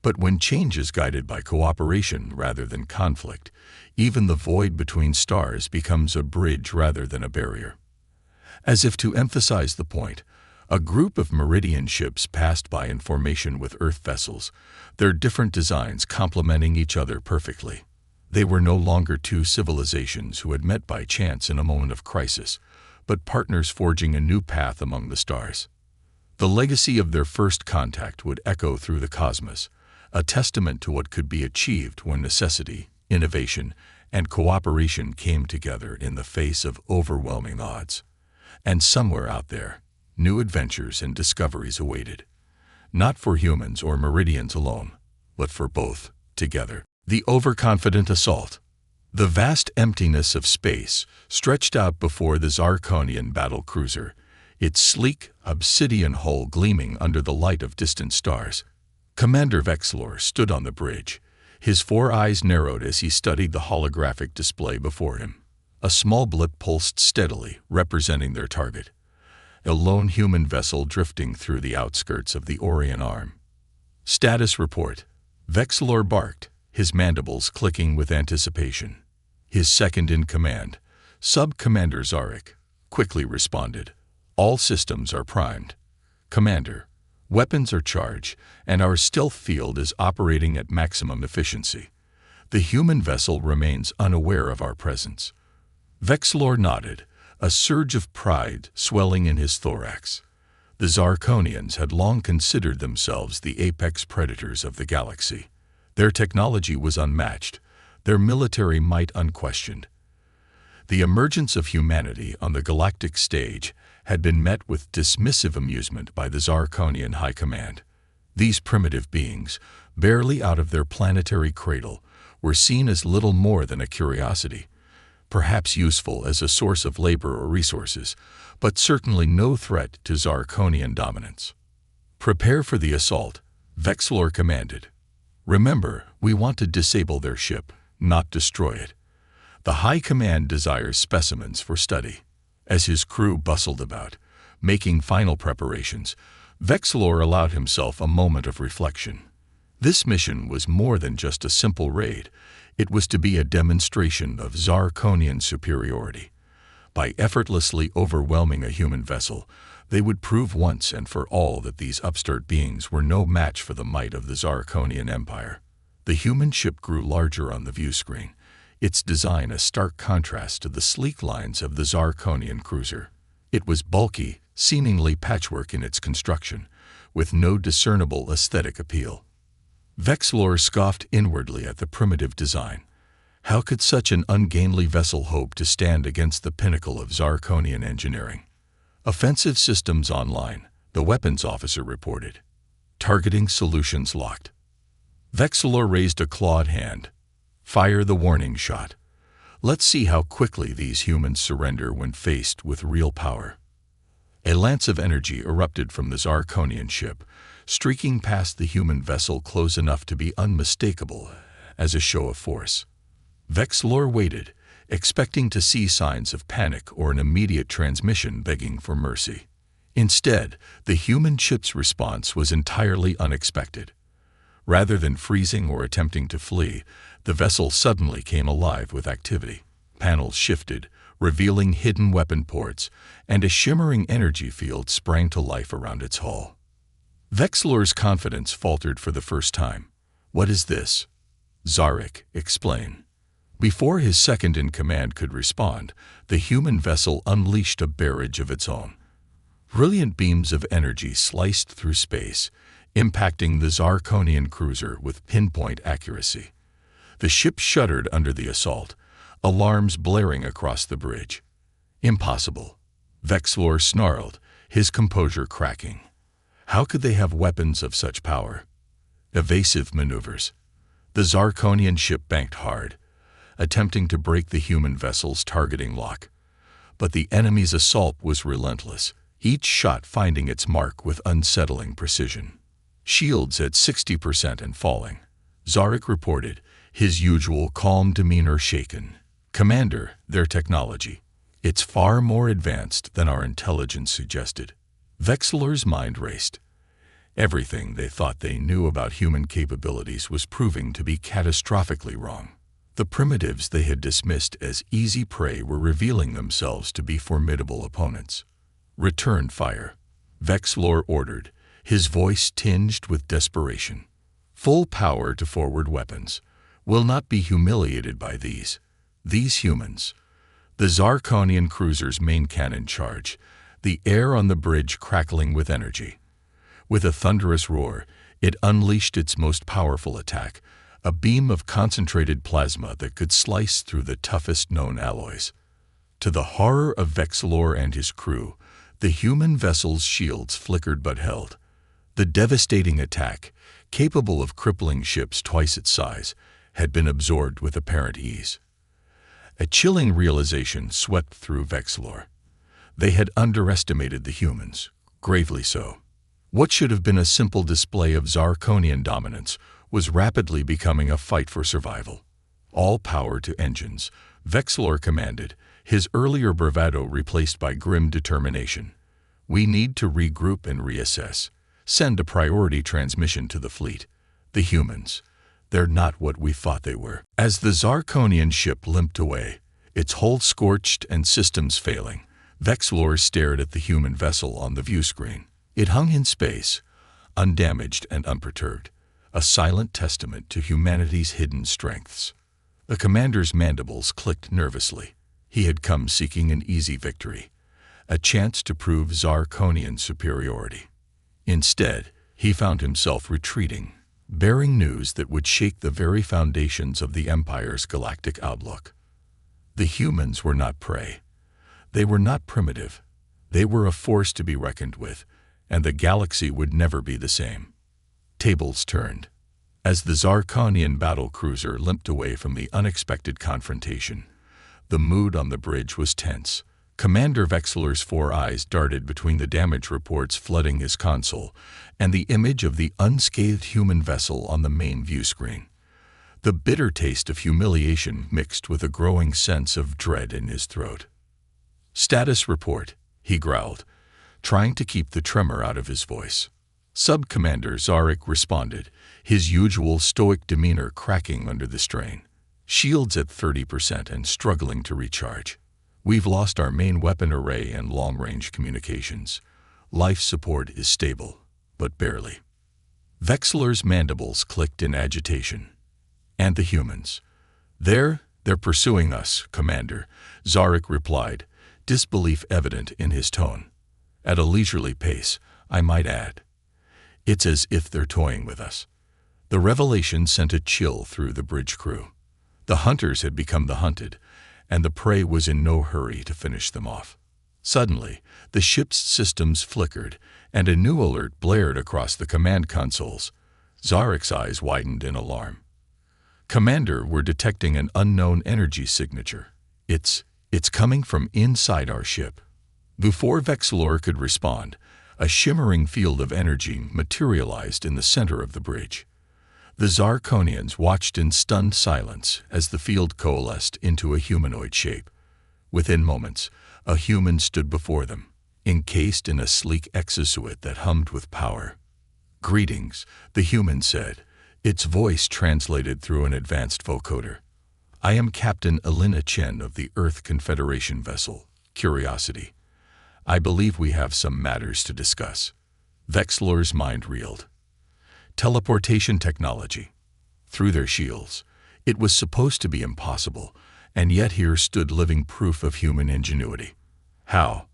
But when change is guided by cooperation rather than conflict, even the void between stars becomes a bridge rather than a barrier. As if to emphasize the point, a group of Meridian ships passed by in formation with Earth vessels, their different designs complementing each other perfectly. They were no longer two civilizations who had met by chance in a moment of crisis, but partners forging a new path among the stars. The legacy of their first contact would echo through the cosmos, a testament to what could be achieved when necessity, innovation, and cooperation came together in the face of overwhelming odds. And somewhere out there, new adventures and discoveries awaited. Not for humans or Meridians alone, but for both, together. The overconfident assault. The vast emptiness of space stretched out before the Zarkonian battle cruiser, its sleek, obsidian hull gleaming under the light of distant stars. Commander Vexlor stood on the bridge, his 4 eyes narrowed as he studied the holographic display before him. A small blip pulsed steadily, representing their target. A lone human vessel drifting through the outskirts of the Orion Arm. Status report. Vexlor barked, his mandibles clicking with anticipation. His second-in-command, Sub-Commander Zarek, quickly responded. All systems are primed. Commander, weapons are charged, and our stealth field is operating at maximum efficiency. The human vessel remains unaware of our presence. Vexlor nodded, a surge of pride swelling in his thorax. The Zarkonians had long considered themselves the apex predators of the galaxy. Their technology was unmatched, their military might unquestioned. The emergence of humanity on the galactic stage had been met with dismissive amusement by the Zarkonian High Command. These primitive beings, barely out of their planetary cradle, were seen as little more than a curiosity, perhaps useful as a source of labor or resources, but certainly no threat to Zarkonian dominance. Prepare for the assault, Vexlor commanded. Remember, we want to disable their ship, not destroy it. The High Command desires specimens for study. As his crew bustled about, making final preparations, Vexlor allowed himself a moment of reflection. This mission was more than just a simple raid. It was to be a demonstration of Zarkonian superiority. By effortlessly overwhelming a human vessel, they would prove once and for all that these upstart beings were no match for the might of the Zarkonian Empire. The human ship grew larger on the view screen, its design a stark contrast to the sleek lines of the Zarkonian cruiser. It was bulky, seemingly patchwork in its construction, with no discernible aesthetic appeal. Vexlor scoffed inwardly at the primitive design. How could such an ungainly vessel hope to stand against the pinnacle of Zarkonian engineering? Offensive systems online, the weapons officer reported. Targeting solutions locked. Vexlor raised a clawed hand. Fire the warning shot. Let's see how quickly these humans surrender when faced with real power. A lance of energy erupted from the Zarkonian ship, streaking past the human vessel close enough to be unmistakable as a show of force. Vexlor waited, expecting to see signs of panic or an immediate transmission begging for mercy. Instead, the human ship's response was entirely unexpected. Rather than freezing or attempting to flee, the vessel suddenly came alive with activity. Panels shifted, revealing hidden weapon ports, and a shimmering energy field sprang to life around its hull. Vexlor's confidence faltered for the first time. What is this? Zarek, explain. Before his second-in-command could respond, the human vessel unleashed a barrage of its own. Brilliant beams of energy sliced through space, impacting the Zarkonian cruiser with pinpoint accuracy. The ship shuddered under the assault, alarms blaring across the bridge. Impossible. Vexlor snarled, his composure cracking. How could they have weapons of such power? Evasive maneuvers. The Zarkonian ship banked hard, attempting to break the human vessel's targeting lock. But the enemy's assault was relentless, each shot finding its mark with unsettling precision. Shields at 60% and falling. Zarek reported, his usual calm demeanor shaken. Commander, their technology. It's far more advanced than our intelligence suggested. Vexilor's mind raced. Everything they thought they knew about human capabilities was proving to be catastrophically wrong. The primitives they had dismissed as easy prey were revealing themselves to be formidable opponents. Return fire, Vexilor ordered, his voice tinged with desperation. Full power to forward weapons. Will not be humiliated by these humans. The Zarkonian cruiser's main cannon charge, the air on the bridge crackling with energy. With a thunderous roar, it unleashed its most powerful attack, a beam of concentrated plasma that could slice through the toughest known alloys. To the horror of Vexilor and his crew, the human vessel's shields flickered but held. The devastating attack, capable of crippling ships twice its size, had been absorbed with apparent ease. A chilling realization swept through Vexilor. They had underestimated the humans, gravely so. What should have been a simple display of Zarkonian dominance was rapidly becoming a fight for survival. All power to engines, Vexilor commanded, his earlier bravado replaced by grim determination. We need to regroup and reassess. Send a priority transmission to the fleet. The humans. They're not what we thought they were. As the Zarkonian ship limped away, its hull scorched and systems failing, Vexilor stared at the human vessel on the view screen. It hung in space, undamaged and unperturbed, a silent testament to humanity's hidden strengths. The commander's mandibles clicked nervously. He had come seeking an easy victory, a chance to prove Zarkonian superiority. Instead, he found himself retreating, bearing news that would shake the very foundations of the Empire's galactic outlook. The humans were not prey. They were not primitive. They were a force to be reckoned with, and the galaxy would never be the same. Tables turned. As the Zarkonian battle cruiser limped away from the unexpected confrontation, the mood on the bridge was tense. Commander Vexilor's 4 eyes darted between the damage reports flooding his console and the image of the unscathed human vessel on the main view screen. The bitter taste of humiliation mixed with a growing sense of dread in his throat. "Status report," he growled, trying to keep the tremor out of his voice. Sub-Commander Zarek responded, his usual stoic demeanor cracking under the strain. "Shields at 30% and struggling to recharge. We've lost our main weapon array and long-range communications. Life support is stable, but barely." Vexilor's mandibles clicked in agitation. "And the humans? They're pursuing us, Commander," Zarek replied, disbelief evident in his tone. "At a leisurely pace, I might add. It's as if they're toying with us." The revelation sent a chill through the bridge crew. The hunters had become the hunted, and the prey was in no hurry to finish them off. Suddenly, the ship's systems flickered, and a new alert blared across the command consoles. Zarek's eyes widened in alarm. "Commander, we're detecting an unknown energy signature. It's coming from inside our ship." Before Vexilor could respond, a shimmering field of energy materialized in the center of the bridge. The Zarkonians watched in stunned silence as the field coalesced into a humanoid shape. Within moments, a human stood before them, encased in a sleek exosuit that hummed with power. "Greetings," the human said, its voice translated through an advanced vocoder. "I am Captain Elena Chen of the Earth Confederation vessel, Curiosity. I believe we have some matters to discuss." Vexilor's mind reeled. Teleportation technology. Through their shields, it was supposed to be impossible, and yet here stood living proof of human ingenuity. How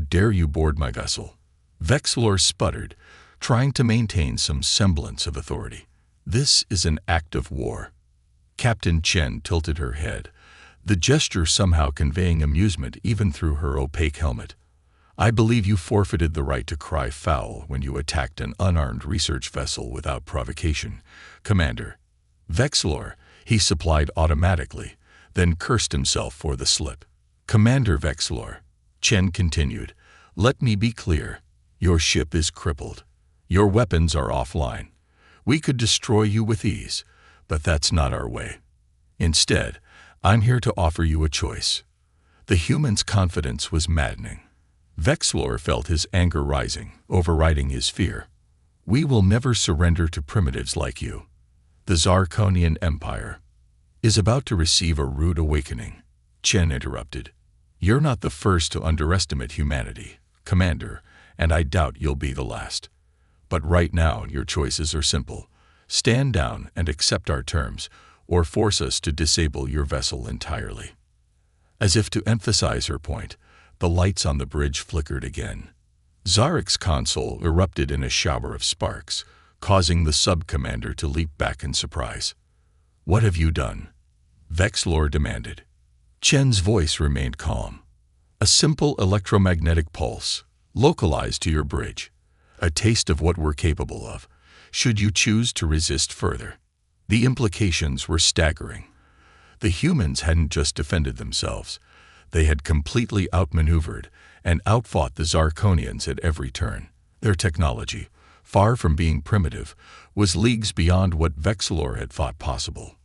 dare you board my vessel?" Vexilor sputtered, trying to maintain some semblance of authority. "This is an act of war." Captain Chen tilted her head, the gesture somehow conveying amusement even through her opaque helmet. "I believe you forfeited the right to cry foul when you attacked an unarmed research vessel without provocation, Commander." "Vexilor," he supplied automatically, then cursed himself for the slip. "Commander Vexilor," Chen continued, Let me be clear. Your ship is crippled. Your weapons are offline. We could destroy you with ease, but that's not our way. Instead, I'm here to offer you a choice." The human's confidence was maddening. Vexlor felt his anger rising, overriding his fear. "We will never surrender to primitives like you. The Zarkonian Empire is about to receive a rude awakening," Chen interrupted. "You're not the first to underestimate humanity, Commander, and I doubt you'll be the last. But right now your choices are simple. Stand down and accept our terms, or force us to disable your vessel entirely." As if to emphasize her point, the lights on the bridge flickered again. Zarick's console erupted in a shower of sparks, causing the sub-commander to leap back in surprise. "What have you done?" Vexlor demanded. Chen's voice remained calm. "A simple electromagnetic pulse, localized to your bridge. A taste of what we're capable of, should you choose to resist further." The implications were staggering. The humans hadn't just defended themselves. They had completely outmaneuvered and outfought the Zarkonians at every turn. Their technology, far from being primitive, was leagues beyond what Vexlor had thought possible.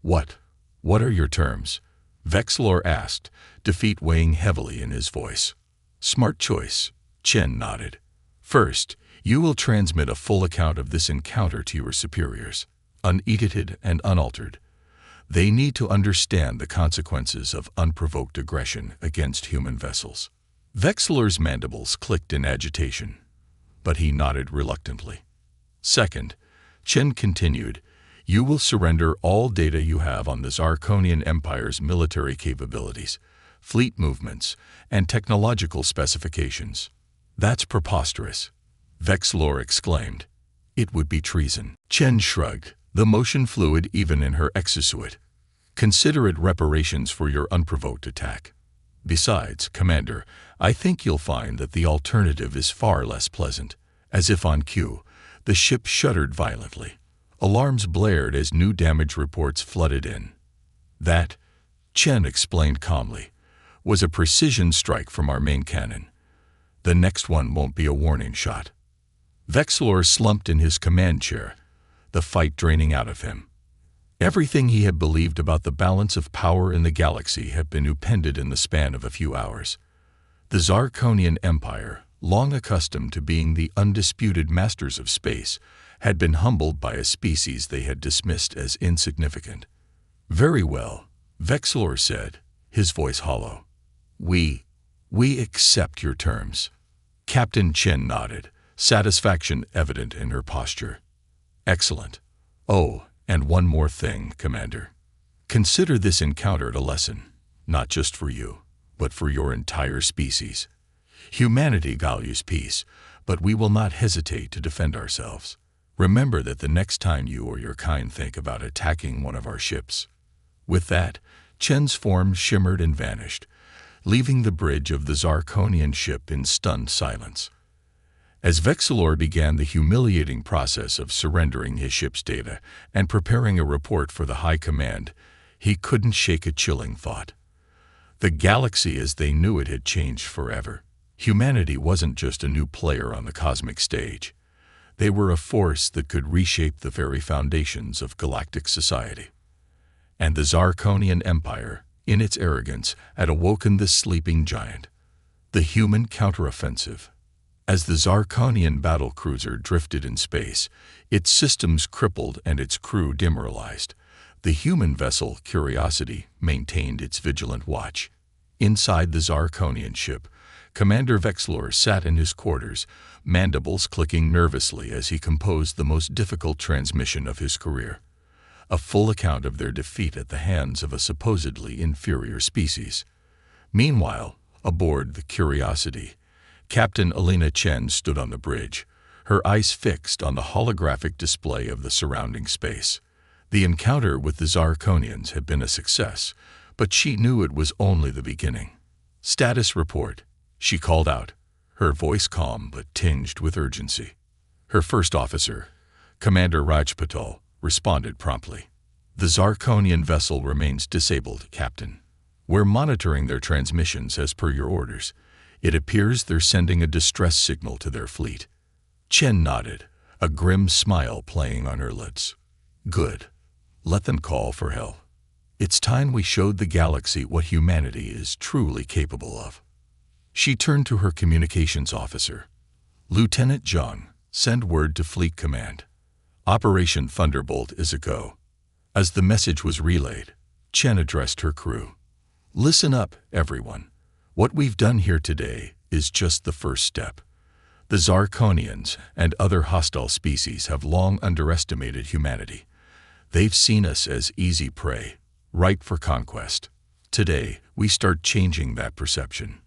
What are your terms?" Vexlor asked, defeat weighing heavily in his voice. "Smart choice," Chen nodded. "First, you will transmit a full account of this encounter to your superiors, unedited and unaltered. They need to understand the consequences of unprovoked aggression against human vessels." Vexlor's mandibles clicked in agitation, but he nodded reluctantly. "Second," Chen continued, "you will surrender all data you have on the Zarkonian Empire's military capabilities, fleet movements, and technological specifications." "That's preposterous," Vexlor exclaimed. "It would be treason." Chen shrugged, the motion fluid even in her exosuit. "Consider it reparations for your unprovoked attack. Besides, Commander, I think you'll find that the alternative is far less pleasant." As if on cue, the ship shuddered violently. Alarms blared as new damage reports flooded in. "That," Chen explained calmly, "was a precision strike from our main cannon. The next one won't be a warning shot." Vexlor slumped in his command chair, the fight draining out of him. Everything he had believed about the balance of power in the galaxy had been upended in the span of a few hours. The Zarkonian Empire, long accustomed to being the undisputed masters of space, had been humbled by a species they had dismissed as insignificant. "Very well," Vexlor said, his voice hollow. We accept your terms." Captain Chen nodded, satisfaction evident in her posture. "Excellent. Oh, and one more thing, Commander. Consider this encounter a lesson, not just for you, but for your entire species. Humanity values peace, but we will not hesitate to defend ourselves. Remember that the next time you or your kind think about attacking one of our ships." With that, Chen's form shimmered and vanished, leaving the bridge of the Zarkonian ship in stunned silence. As Vexlor began the humiliating process of surrendering his ship's data and preparing a report for the High Command, he couldn't shake a chilling thought. The galaxy as they knew it had changed forever. Humanity wasn't just a new player on the cosmic stage. They were a force that could reshape the very foundations of galactic society. And the Zarkonian Empire, in its arrogance, had awoken the sleeping giant. The human counteroffensive. As the Zarkonian battlecruiser drifted in space, its systems crippled and its crew demoralized, the human vessel Curiosity maintained its vigilant watch. Inside the Zarkonian ship, Commander Vexlor sat in his quarters, mandibles clicking nervously as he composed the most difficult transmission of his career. A full account of their defeat at the hands of a supposedly inferior species. Meanwhile, aboard the Curiosity, Captain Alina Chen stood on the bridge, her eyes fixed on the holographic display of the surrounding space. The encounter with the Zarkonians had been a success, but she knew it was only the beginning. "Status report," she called out, her voice calm but tinged with urgency. Her first officer, Commander Rajpatal, responded promptly. "The Zarkonian vessel remains disabled, Captain. We're monitoring their transmissions as per your orders. It appears they're sending a distress signal to their fleet. Chen nodded, a grim smile playing on her lips. Good. Let them call for help. It's time we showed the galaxy what humanity is truly capable of. She turned to her communications officer. Lieutenant Zhang, send word to Fleet Command. Operation Thunderbolt is a go. As the message was relayed, Chen addressed her crew. Listen up, everyone. What we've done here today is just the first step. The Zorathians and other hostile species have long underestimated humanity. They've seen us as easy prey, ripe for conquest. Today, we start changing that perception.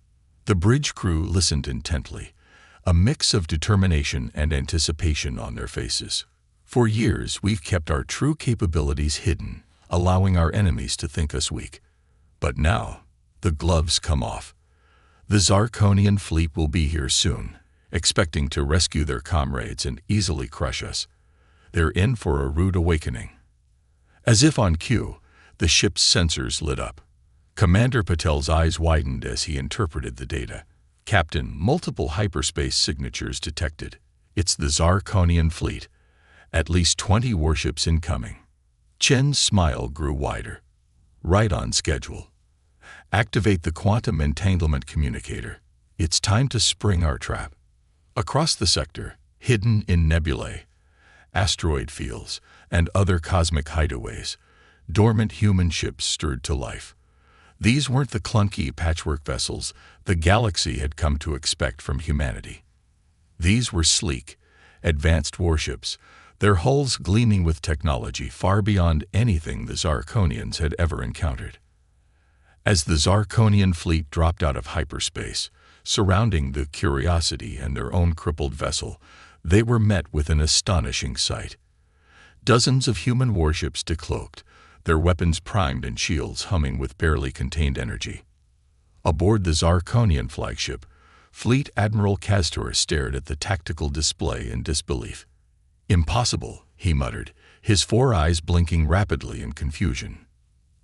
The bridge crew listened intently, a mix of determination and anticipation on their faces. For years, we've kept our true capabilities hidden, allowing our enemies to think us weak. But now, the gloves come off. The Zorathian fleet will be here soon, expecting to rescue their comrades and easily crush us. They're in for a rude awakening. As if on cue, the ship's sensors lit up. Commander Patel's eyes widened as he interpreted the data. Captain, multiple hyperspace signatures detected. It's the Zorathian fleet. At least 20 warships incoming. Chen's smile grew wider. Right on schedule. Activate the quantum entanglement communicator. It's time to spring our trap. Across the sector, hidden in nebulae, asteroid fields, and other cosmic hideaways, dormant human ships stirred to life. These weren't the clunky patchwork vessels the galaxy had come to expect from humanity. These were sleek, advanced warships, their hulls gleaming with technology far beyond anything the Zorathians had ever encountered. As the Zorathian fleet dropped out of hyperspace, surrounding the Curiosity and their own crippled vessel, they were met with an astonishing sight. Dozens of human warships decloaked, their weapons primed and shields humming with barely contained energy. Aboard the Zorathian flagship, Fleet Admiral Castor stared at the tactical display in disbelief. Impossible, he muttered, his 4 eyes blinking rapidly in confusion.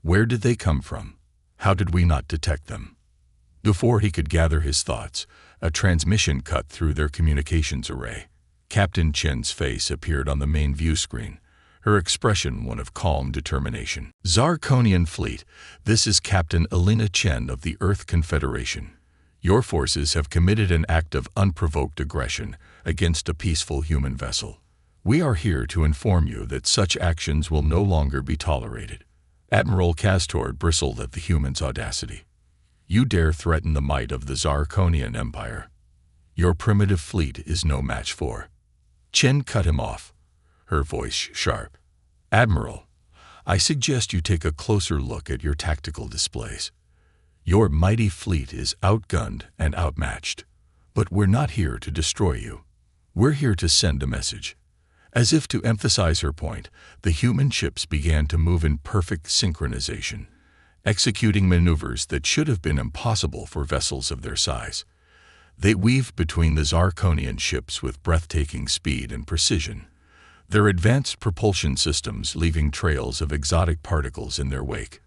Where did they come from? How did we not detect them? Before he could gather his thoughts, a transmission cut through their communications array. Captain Chen's face appeared on the main view screen, her expression one of calm determination. Zorathian Fleet, this is Captain Elena Chen of the Earth Confederation. Your forces have committed an act of unprovoked aggression against a peaceful human vessel. We are here to inform you that such actions will no longer be tolerated. Admiral Castor bristled at the human's audacity. You dare threaten the might of the Zorathian Empire. Your primitive fleet is no match for. Chen cut him off, her voice sharp. Admiral, I suggest you take a closer look at your tactical displays. Your mighty fleet is outgunned and outmatched. But we're not here to destroy you. We're here to send a message. As if to emphasize her point, the human ships began to move in perfect synchronization, executing maneuvers that should have been impossible for vessels of their size. They weaved between the Zorathian ships with breathtaking speed and precision, their advanced propulsion systems leaving trails of exotic particles in their wake.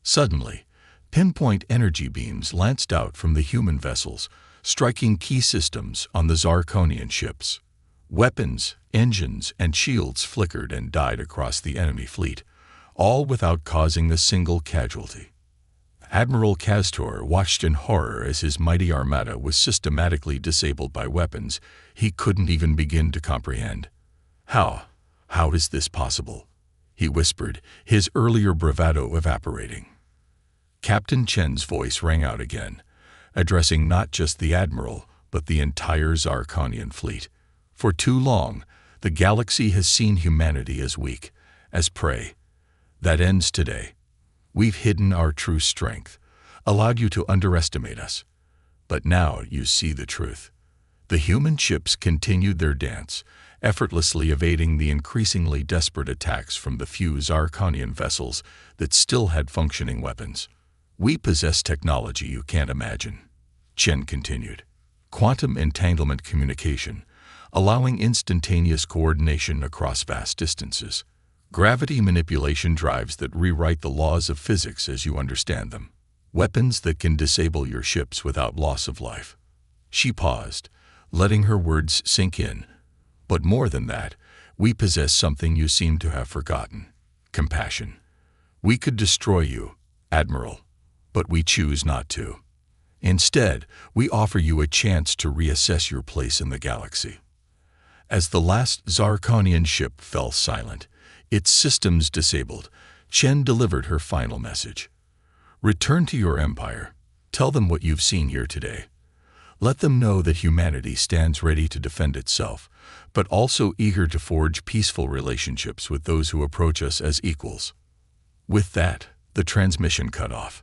Suddenly, pinpoint energy beams lanced out from the human vessels, striking key systems on the Zorathian ships. Weapons, engines, and shields flickered and died across the enemy fleet, all without causing a single casualty. Admiral Castor watched in horror as his mighty armada was systematically disabled by weapons he couldn't even begin to comprehend. How is this possible? He whispered, his earlier bravado evaporating. Captain Chen's voice rang out again, addressing not just the Admiral, but the entire Zorathian fleet. For too long, the galaxy has seen humanity as weak, as prey. That ends today. We've hidden our true strength, allowed you to underestimate us. But now you see the truth. The human ships continued their dance, effortlessly evading the increasingly desperate attacks from the few Zorathian vessels that still had functioning weapons. We possess technology you can't imagine, Chen continued. Quantum entanglement communication, allowing instantaneous coordination across vast distances. Gravity manipulation drives that rewrite the laws of physics as you understand them. Weapons that can disable your ships without loss of life. She paused, letting her words sink in. But more than that, we possess something you seem to have forgotten. Compassion. We could destroy you, Admiral, but we choose not to. Instead, we offer you a chance to reassess your place in the galaxy. As the last Zarkonian ship fell silent, its systems disabled, Chen delivered her final message. Return to your empire. Tell them what you've seen here today. Let them know that humanity stands ready to defend itself, but also eager to forge peaceful relationships with those who approach us as equals. With that, the transmission cut off.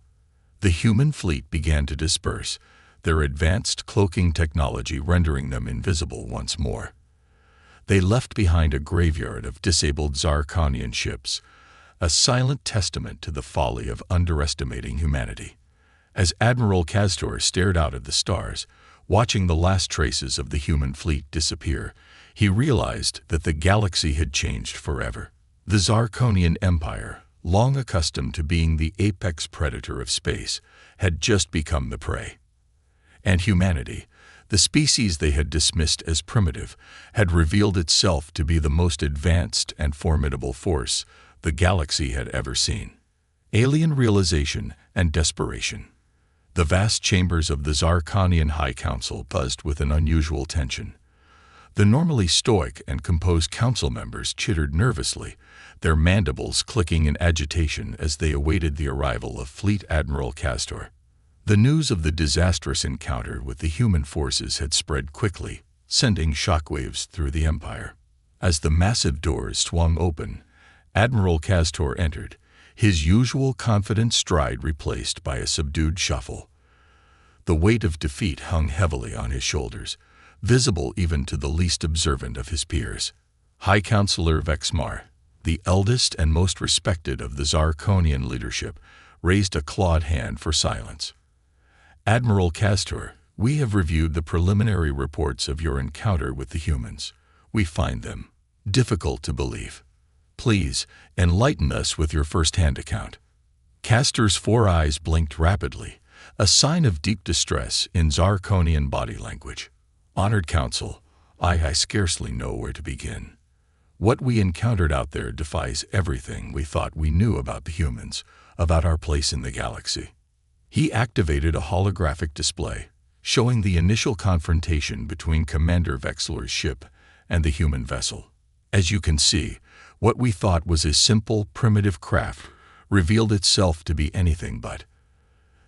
The human fleet began to disperse, their advanced cloaking technology rendering them invisible once more. They left behind a graveyard of disabled Zarkonian ships, a silent testament to the folly of underestimating humanity. As Admiral Castor stared out at the stars, watching the last traces of the human fleet disappear, he realized that the galaxy had changed forever. The Zarkonian Empire, long accustomed to being the apex predator of space, had just become the prey. And humanity, the species they had dismissed as primitive, had revealed itself to be the most advanced and formidable force the galaxy had ever seen. Alien realization and desperation. The vast chambers of the Zarkonian High Council buzzed with an unusual tension. The normally stoic and composed council members chittered nervously, their mandibles clicking in agitation as they awaited the arrival of Fleet Admiral Castor. The news of the disastrous encounter with the human forces had spread quickly, sending shockwaves through the Empire. As the massive doors swung open, Admiral Castor entered, his usual confident stride replaced by a subdued shuffle. The weight of defeat hung heavily on his shoulders, visible even to the least observant of his peers. High Counselor Vraxx, the eldest and most respected of the Zarkonian leadership, raised a clawed hand for silence. Admiral Castor, we have reviewed the preliminary reports of your encounter with the humans. We find them difficult to believe. Please, enlighten us with your first-hand account. Castor's 4 eyes blinked rapidly, a sign of deep distress in Zarkonian body language. Honored Council, I scarcely know where to begin. What we encountered out there defies everything we thought we knew about the humans, about our place in the galaxy. He activated a holographic display, showing the initial confrontation between Commander Vexler's ship and the human vessel. As you can see, what we thought was a simple, primitive craft revealed itself to be anything but.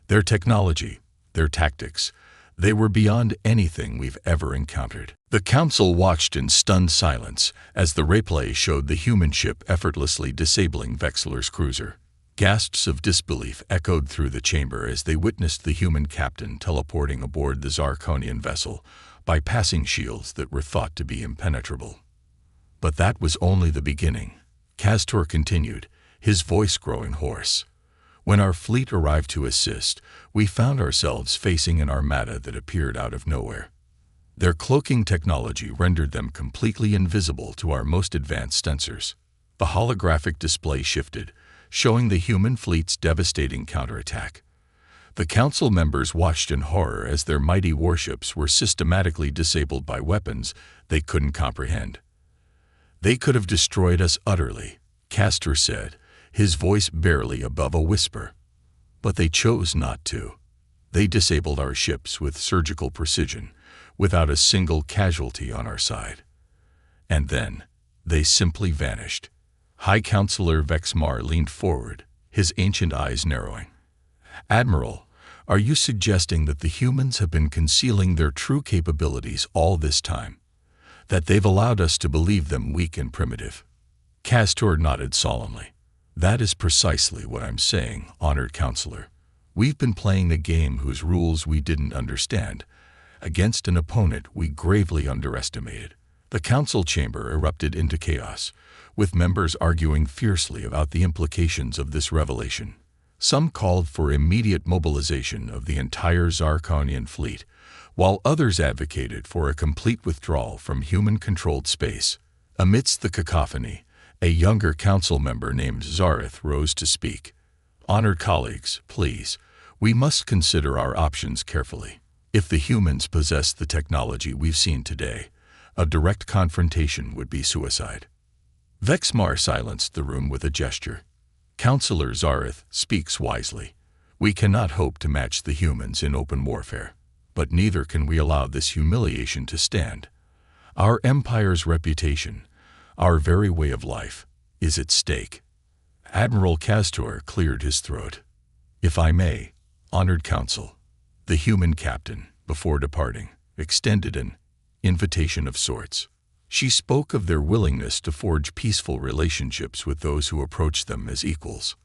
Their technology, their tactics, they were beyond anything we've ever encountered. The Council watched in stunned silence as the replay showed the human ship effortlessly disabling Vexler's cruiser. Gasps of disbelief echoed through the chamber as they witnessed the human captain teleporting aboard the Zarkonian vessel, bypassing shields that were thought to be impenetrable. But that was only the beginning. Castor continued, his voice growing hoarse. When our fleet arrived to assist, we found ourselves facing an armada that appeared out of nowhere. Their cloaking technology rendered them completely invisible to our most advanced sensors. The holographic display shifted, showing the human fleet's devastating counterattack. The Council members watched in horror as their mighty warships were systematically disabled by weapons they couldn't comprehend. They could have destroyed us utterly, Castor said, his voice barely above a whisper. But they chose not to. They disabled our ships with surgical precision, without a single casualty on our side. And then, they simply vanished. High Counselor Vraxx leaned forward, his ancient eyes narrowing. Admiral, are you suggesting that the humans have been concealing their true capabilities all this time? That they've allowed us to believe them weak and primitive? Castor nodded solemnly. That is precisely what I'm saying, Honored Counselor. We've been playing a game whose rules we didn't understand, against an opponent we gravely underestimated. The council chamber erupted into chaos, with members arguing fiercely about the implications of this revelation. Some called for immediate mobilization of the entire Zarkonian fleet, while others advocated for a complete withdrawal from human-controlled space. Amidst the cacophony, a younger council member named Zorath rose to speak. Honored colleagues, please, We must consider our options carefully. If the humans possess the technology we've seen today, a direct confrontation would be suicide. Vexmar silenced the room with a gesture. Counselor Zareth speaks wisely. We cannot hope to match the humans in open warfare, but neither can we allow this humiliation to stand. Our empire's reputation, our very way of life, is at stake. Admiral Castor cleared his throat. If I may, honored council, the human captain, before departing, extended an invitation of sorts. She spoke of their willingness to forge peaceful relationships with those who approach them as equals.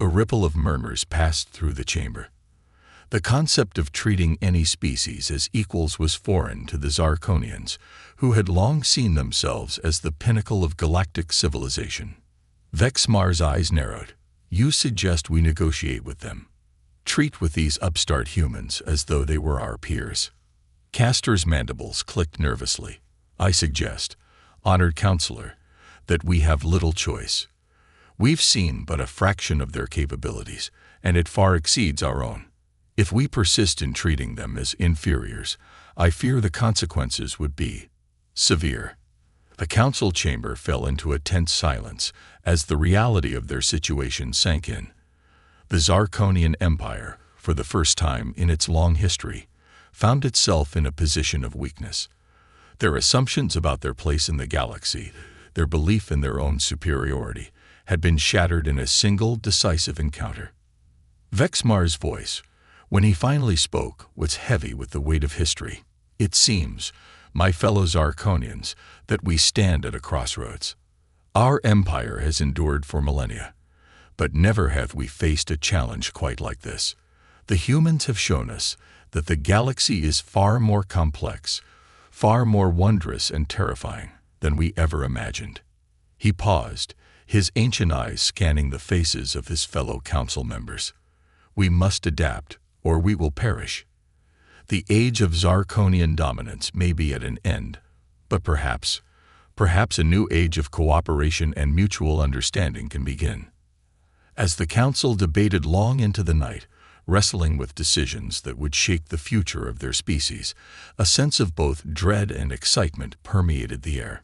A ripple of murmurs passed through the chamber. The concept of treating any species as equals was foreign to the Zorathians, who had long seen themselves as the pinnacle of galactic civilization. Vexmar's eyes narrowed. You suggest we negotiate with them. Treat with these upstart humans as though they were our peers. Castor's mandibles clicked nervously. I suggest, honored counselor, that we have little choice. We've seen but a fraction of their capabilities, and it far exceeds our own. If we persist in treating them as inferiors, I fear the consequences would be severe. The council chamber fell into a tense silence as the reality of their situation sank in. The Zarkonian Empire, for the first time in its long history, found itself in a position of weakness. Their assumptions about their place in the galaxy, their belief in their own superiority, had been shattered in a single decisive encounter. Vexmar's voice, when he finally spoke, was heavy with the weight of history. It seems, my fellow Zarkonians, that we stand at a crossroads. Our empire has endured for millennia, but never have we faced a challenge quite like this. The humans have shown us that the galaxy is far more complex, far more wondrous and terrifying than we ever imagined. He paused, his ancient eyes scanning the faces of his fellow council members. We must adapt, or we will perish. The age of Zarkonian dominance may be at an end, but perhaps a new age of cooperation and mutual understanding can begin. As the council debated long into the night, wrestling with decisions that would shape the future of their species, a sense of both dread and excitement permeated the air.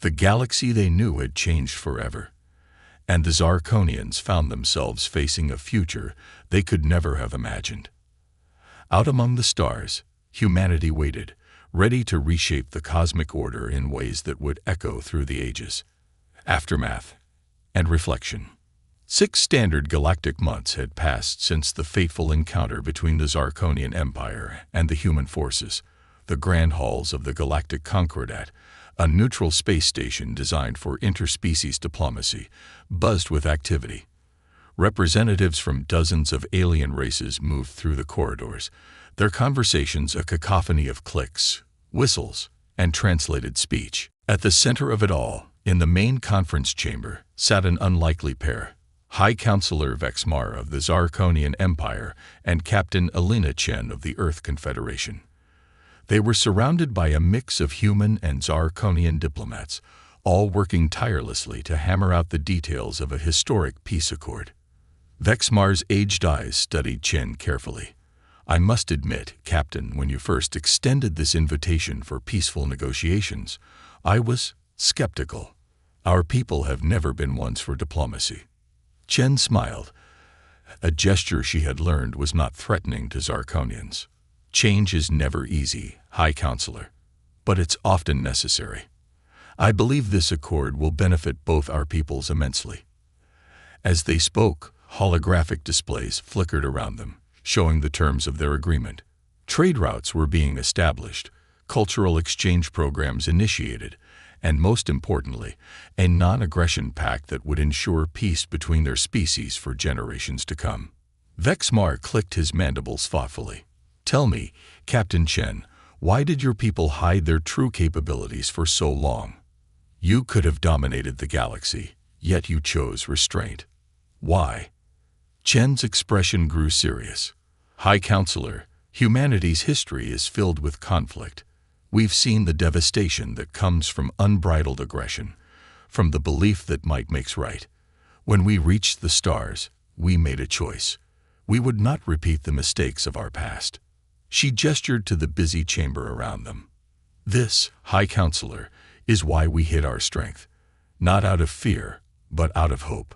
The galaxy they knew had changed forever, and the Zarkonians found themselves facing a future they could never have imagined. Out among the stars, humanity waited, ready to reshape the cosmic order in ways that would echo through the ages. Aftermath and reflection. 6 standard galactic months had passed since the fateful encounter between the Zarkonian Empire and the human forces. The grand halls of the Galactic Concordat, a neutral space station designed for interspecies diplomacy, buzzed with activity. Representatives from dozens of alien races moved through the corridors, their conversations a cacophony of clicks, whistles, and translated speech. At the center of it all, in the main conference chamber, sat an unlikely pair. High Counselor Vexmar of the Zarkonian Empire and Captain Alina Chen of the Earth Confederation. They were surrounded by a mix of human and Zarkonian diplomats, all working tirelessly to hammer out the details of a historic peace accord. Vexmar's aged eyes studied Chen carefully. I must admit, Captain, when you first extended this invitation for peaceful negotiations, I was skeptical. Our people have never been ones for diplomacy. Chen smiled, a gesture she had learned was not threatening to Zarkonians. Change is never easy, High Counselor, but it's often necessary. I believe this accord will benefit both our peoples immensely. As they spoke, holographic displays flickered around them, showing the terms of their agreement. Trade routes were being established, cultural exchange programs initiated, and most importantly, a non-aggression pact that would ensure peace between their species for generations to come. Vexmar clicked his mandibles thoughtfully. Tell me, Captain Chen, why did your people hide their true capabilities for so long? You could have dominated the galaxy, yet you chose restraint. Why? Chen's expression grew serious. High Counselor, humanity's history is filled with conflict. We've seen the devastation that comes from unbridled aggression, from the belief that might makes right. When we reached the stars, we made a choice. We would not repeat the mistakes of our past. She gestured to the busy chamber around them. This, High Counselor, is why we hid our strength, not out of fear, but out of hope.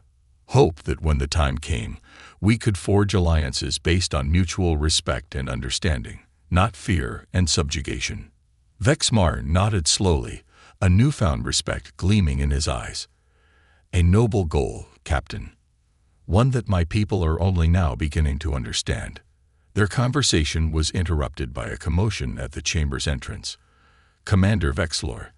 Hope that when the time came, we could forge alliances based on mutual respect and understanding, not fear and subjugation. Vexmar nodded slowly, a newfound respect gleaming in his eyes. A noble goal, Captain. One that my people are only now beginning to understand. Their conversation was interrupted by a commotion at the chamber's entrance. Commander Vexlor,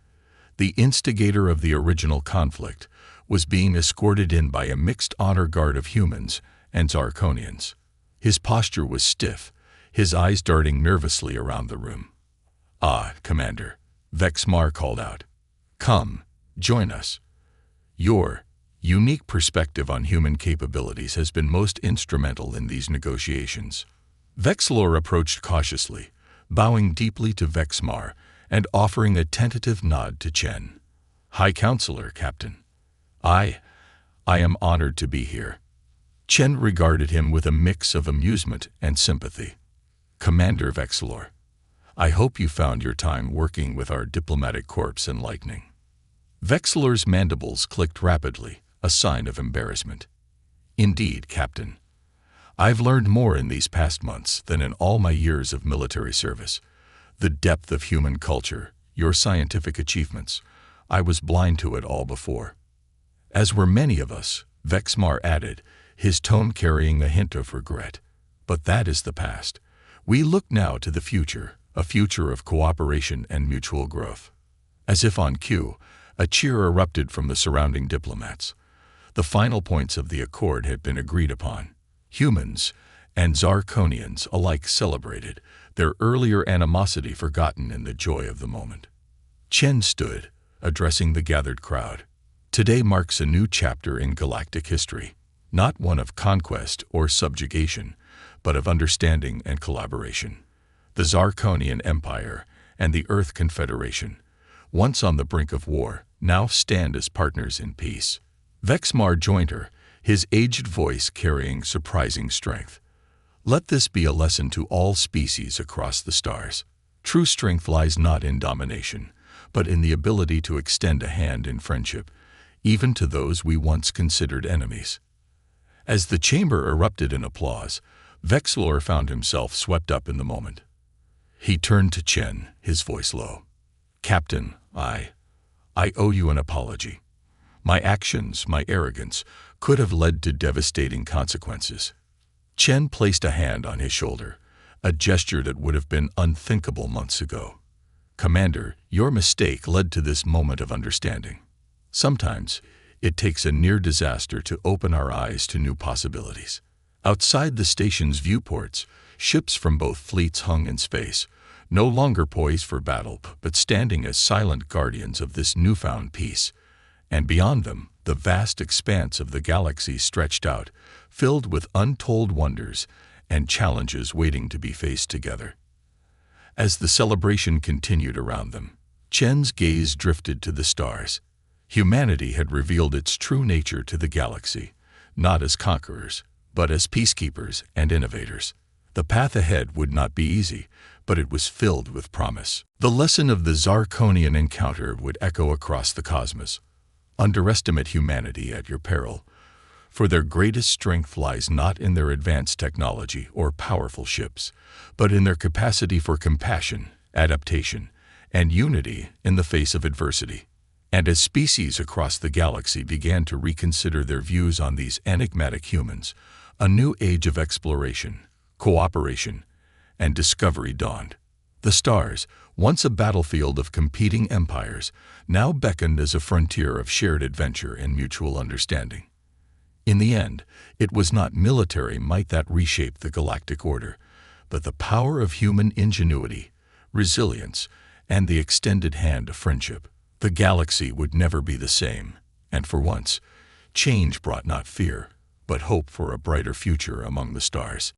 the instigator of the original conflict, was being escorted in by a mixed honor guard of humans and Zarkonians. His posture was stiff, his eyes darting nervously around the room. "Ah, Commander," Vexmar called out. "Come, join us. Your unique perspective on human capabilities has been most instrumental in these negotiations." Vexlor approached cautiously, bowing deeply to Vexmar and offering a tentative nod to Chen. "High Counselor, Captain. I am honored to be here." Chen regarded him with a mix of amusement and sympathy. "Commander Vexlor, I hope you found your time working with our diplomatic corps enlightening." Vexlor's mandibles clicked rapidly, a sign of embarrassment. "Indeed, Captain. I've learned more in these past months than in all my years of military service. The depth of human culture, your scientific achievements, I was blind to it all before." "As were many of us," Vexmar added, his tone carrying a hint of regret. "But that is the past. We look now to the future, a future of cooperation and mutual growth." As if on cue, a cheer erupted from the surrounding diplomats. The final points of the accord had been agreed upon. Humans and Zarkonians alike celebrated, their earlier animosity forgotten in the joy of the moment. Chen stood, addressing the gathered crowd. "Today marks a new chapter in galactic history, not one of conquest or subjugation, but of understanding and collaboration. The Zarkonian Empire and the Earth Confederation, once on the brink of war, now stand as partners in peace." Vexmar joined her, his aged voice carrying surprising strength. "Let this be a lesson to all species across the stars. True strength lies not in domination, but in the ability to extend a hand in friendship, even to those we once considered enemies." As the chamber erupted in applause, Vexlor found himself swept up in the moment. He turned to Chen, his voice low. "Captain, I owe you an apology. My actions, my arrogance, could have led to devastating consequences." Chen placed a hand on his shoulder, a gesture that would have been unthinkable months ago. "Commander, your mistake led to this moment of understanding. Sometimes, it takes a near disaster to open our eyes to new possibilities." Outside the station's viewports, ships from both fleets hung in space, no longer poised for battle, but standing as silent guardians of this newfound peace. And beyond them, the vast expanse of the galaxy stretched out, filled with untold wonders and challenges waiting to be faced together. As the celebration continued around them, Chen's gaze drifted to the stars. Humanity had revealed its true nature to the galaxy, not as conquerors, but as peacekeepers and innovators. The path ahead would not be easy, but it was filled with promise. The lesson of the Zarkonian encounter would echo across the cosmos. Underestimate humanity at your peril, for their greatest strength lies not in their advanced technology or powerful ships, but in their capacity for compassion, adaptation, and unity in the face of adversity. And as species across the galaxy began to reconsider their views on these enigmatic humans, a new age of exploration, cooperation, and discovery dawned. The stars, once a battlefield of competing empires, now beckoned as a frontier of shared adventure and mutual understanding. In the end, it was not military might that reshaped the galactic order, but the power of human ingenuity, resilience, and the extended hand of friendship. The galaxy would never be the same, and for once, change brought not fear, but hope for a brighter future among the stars.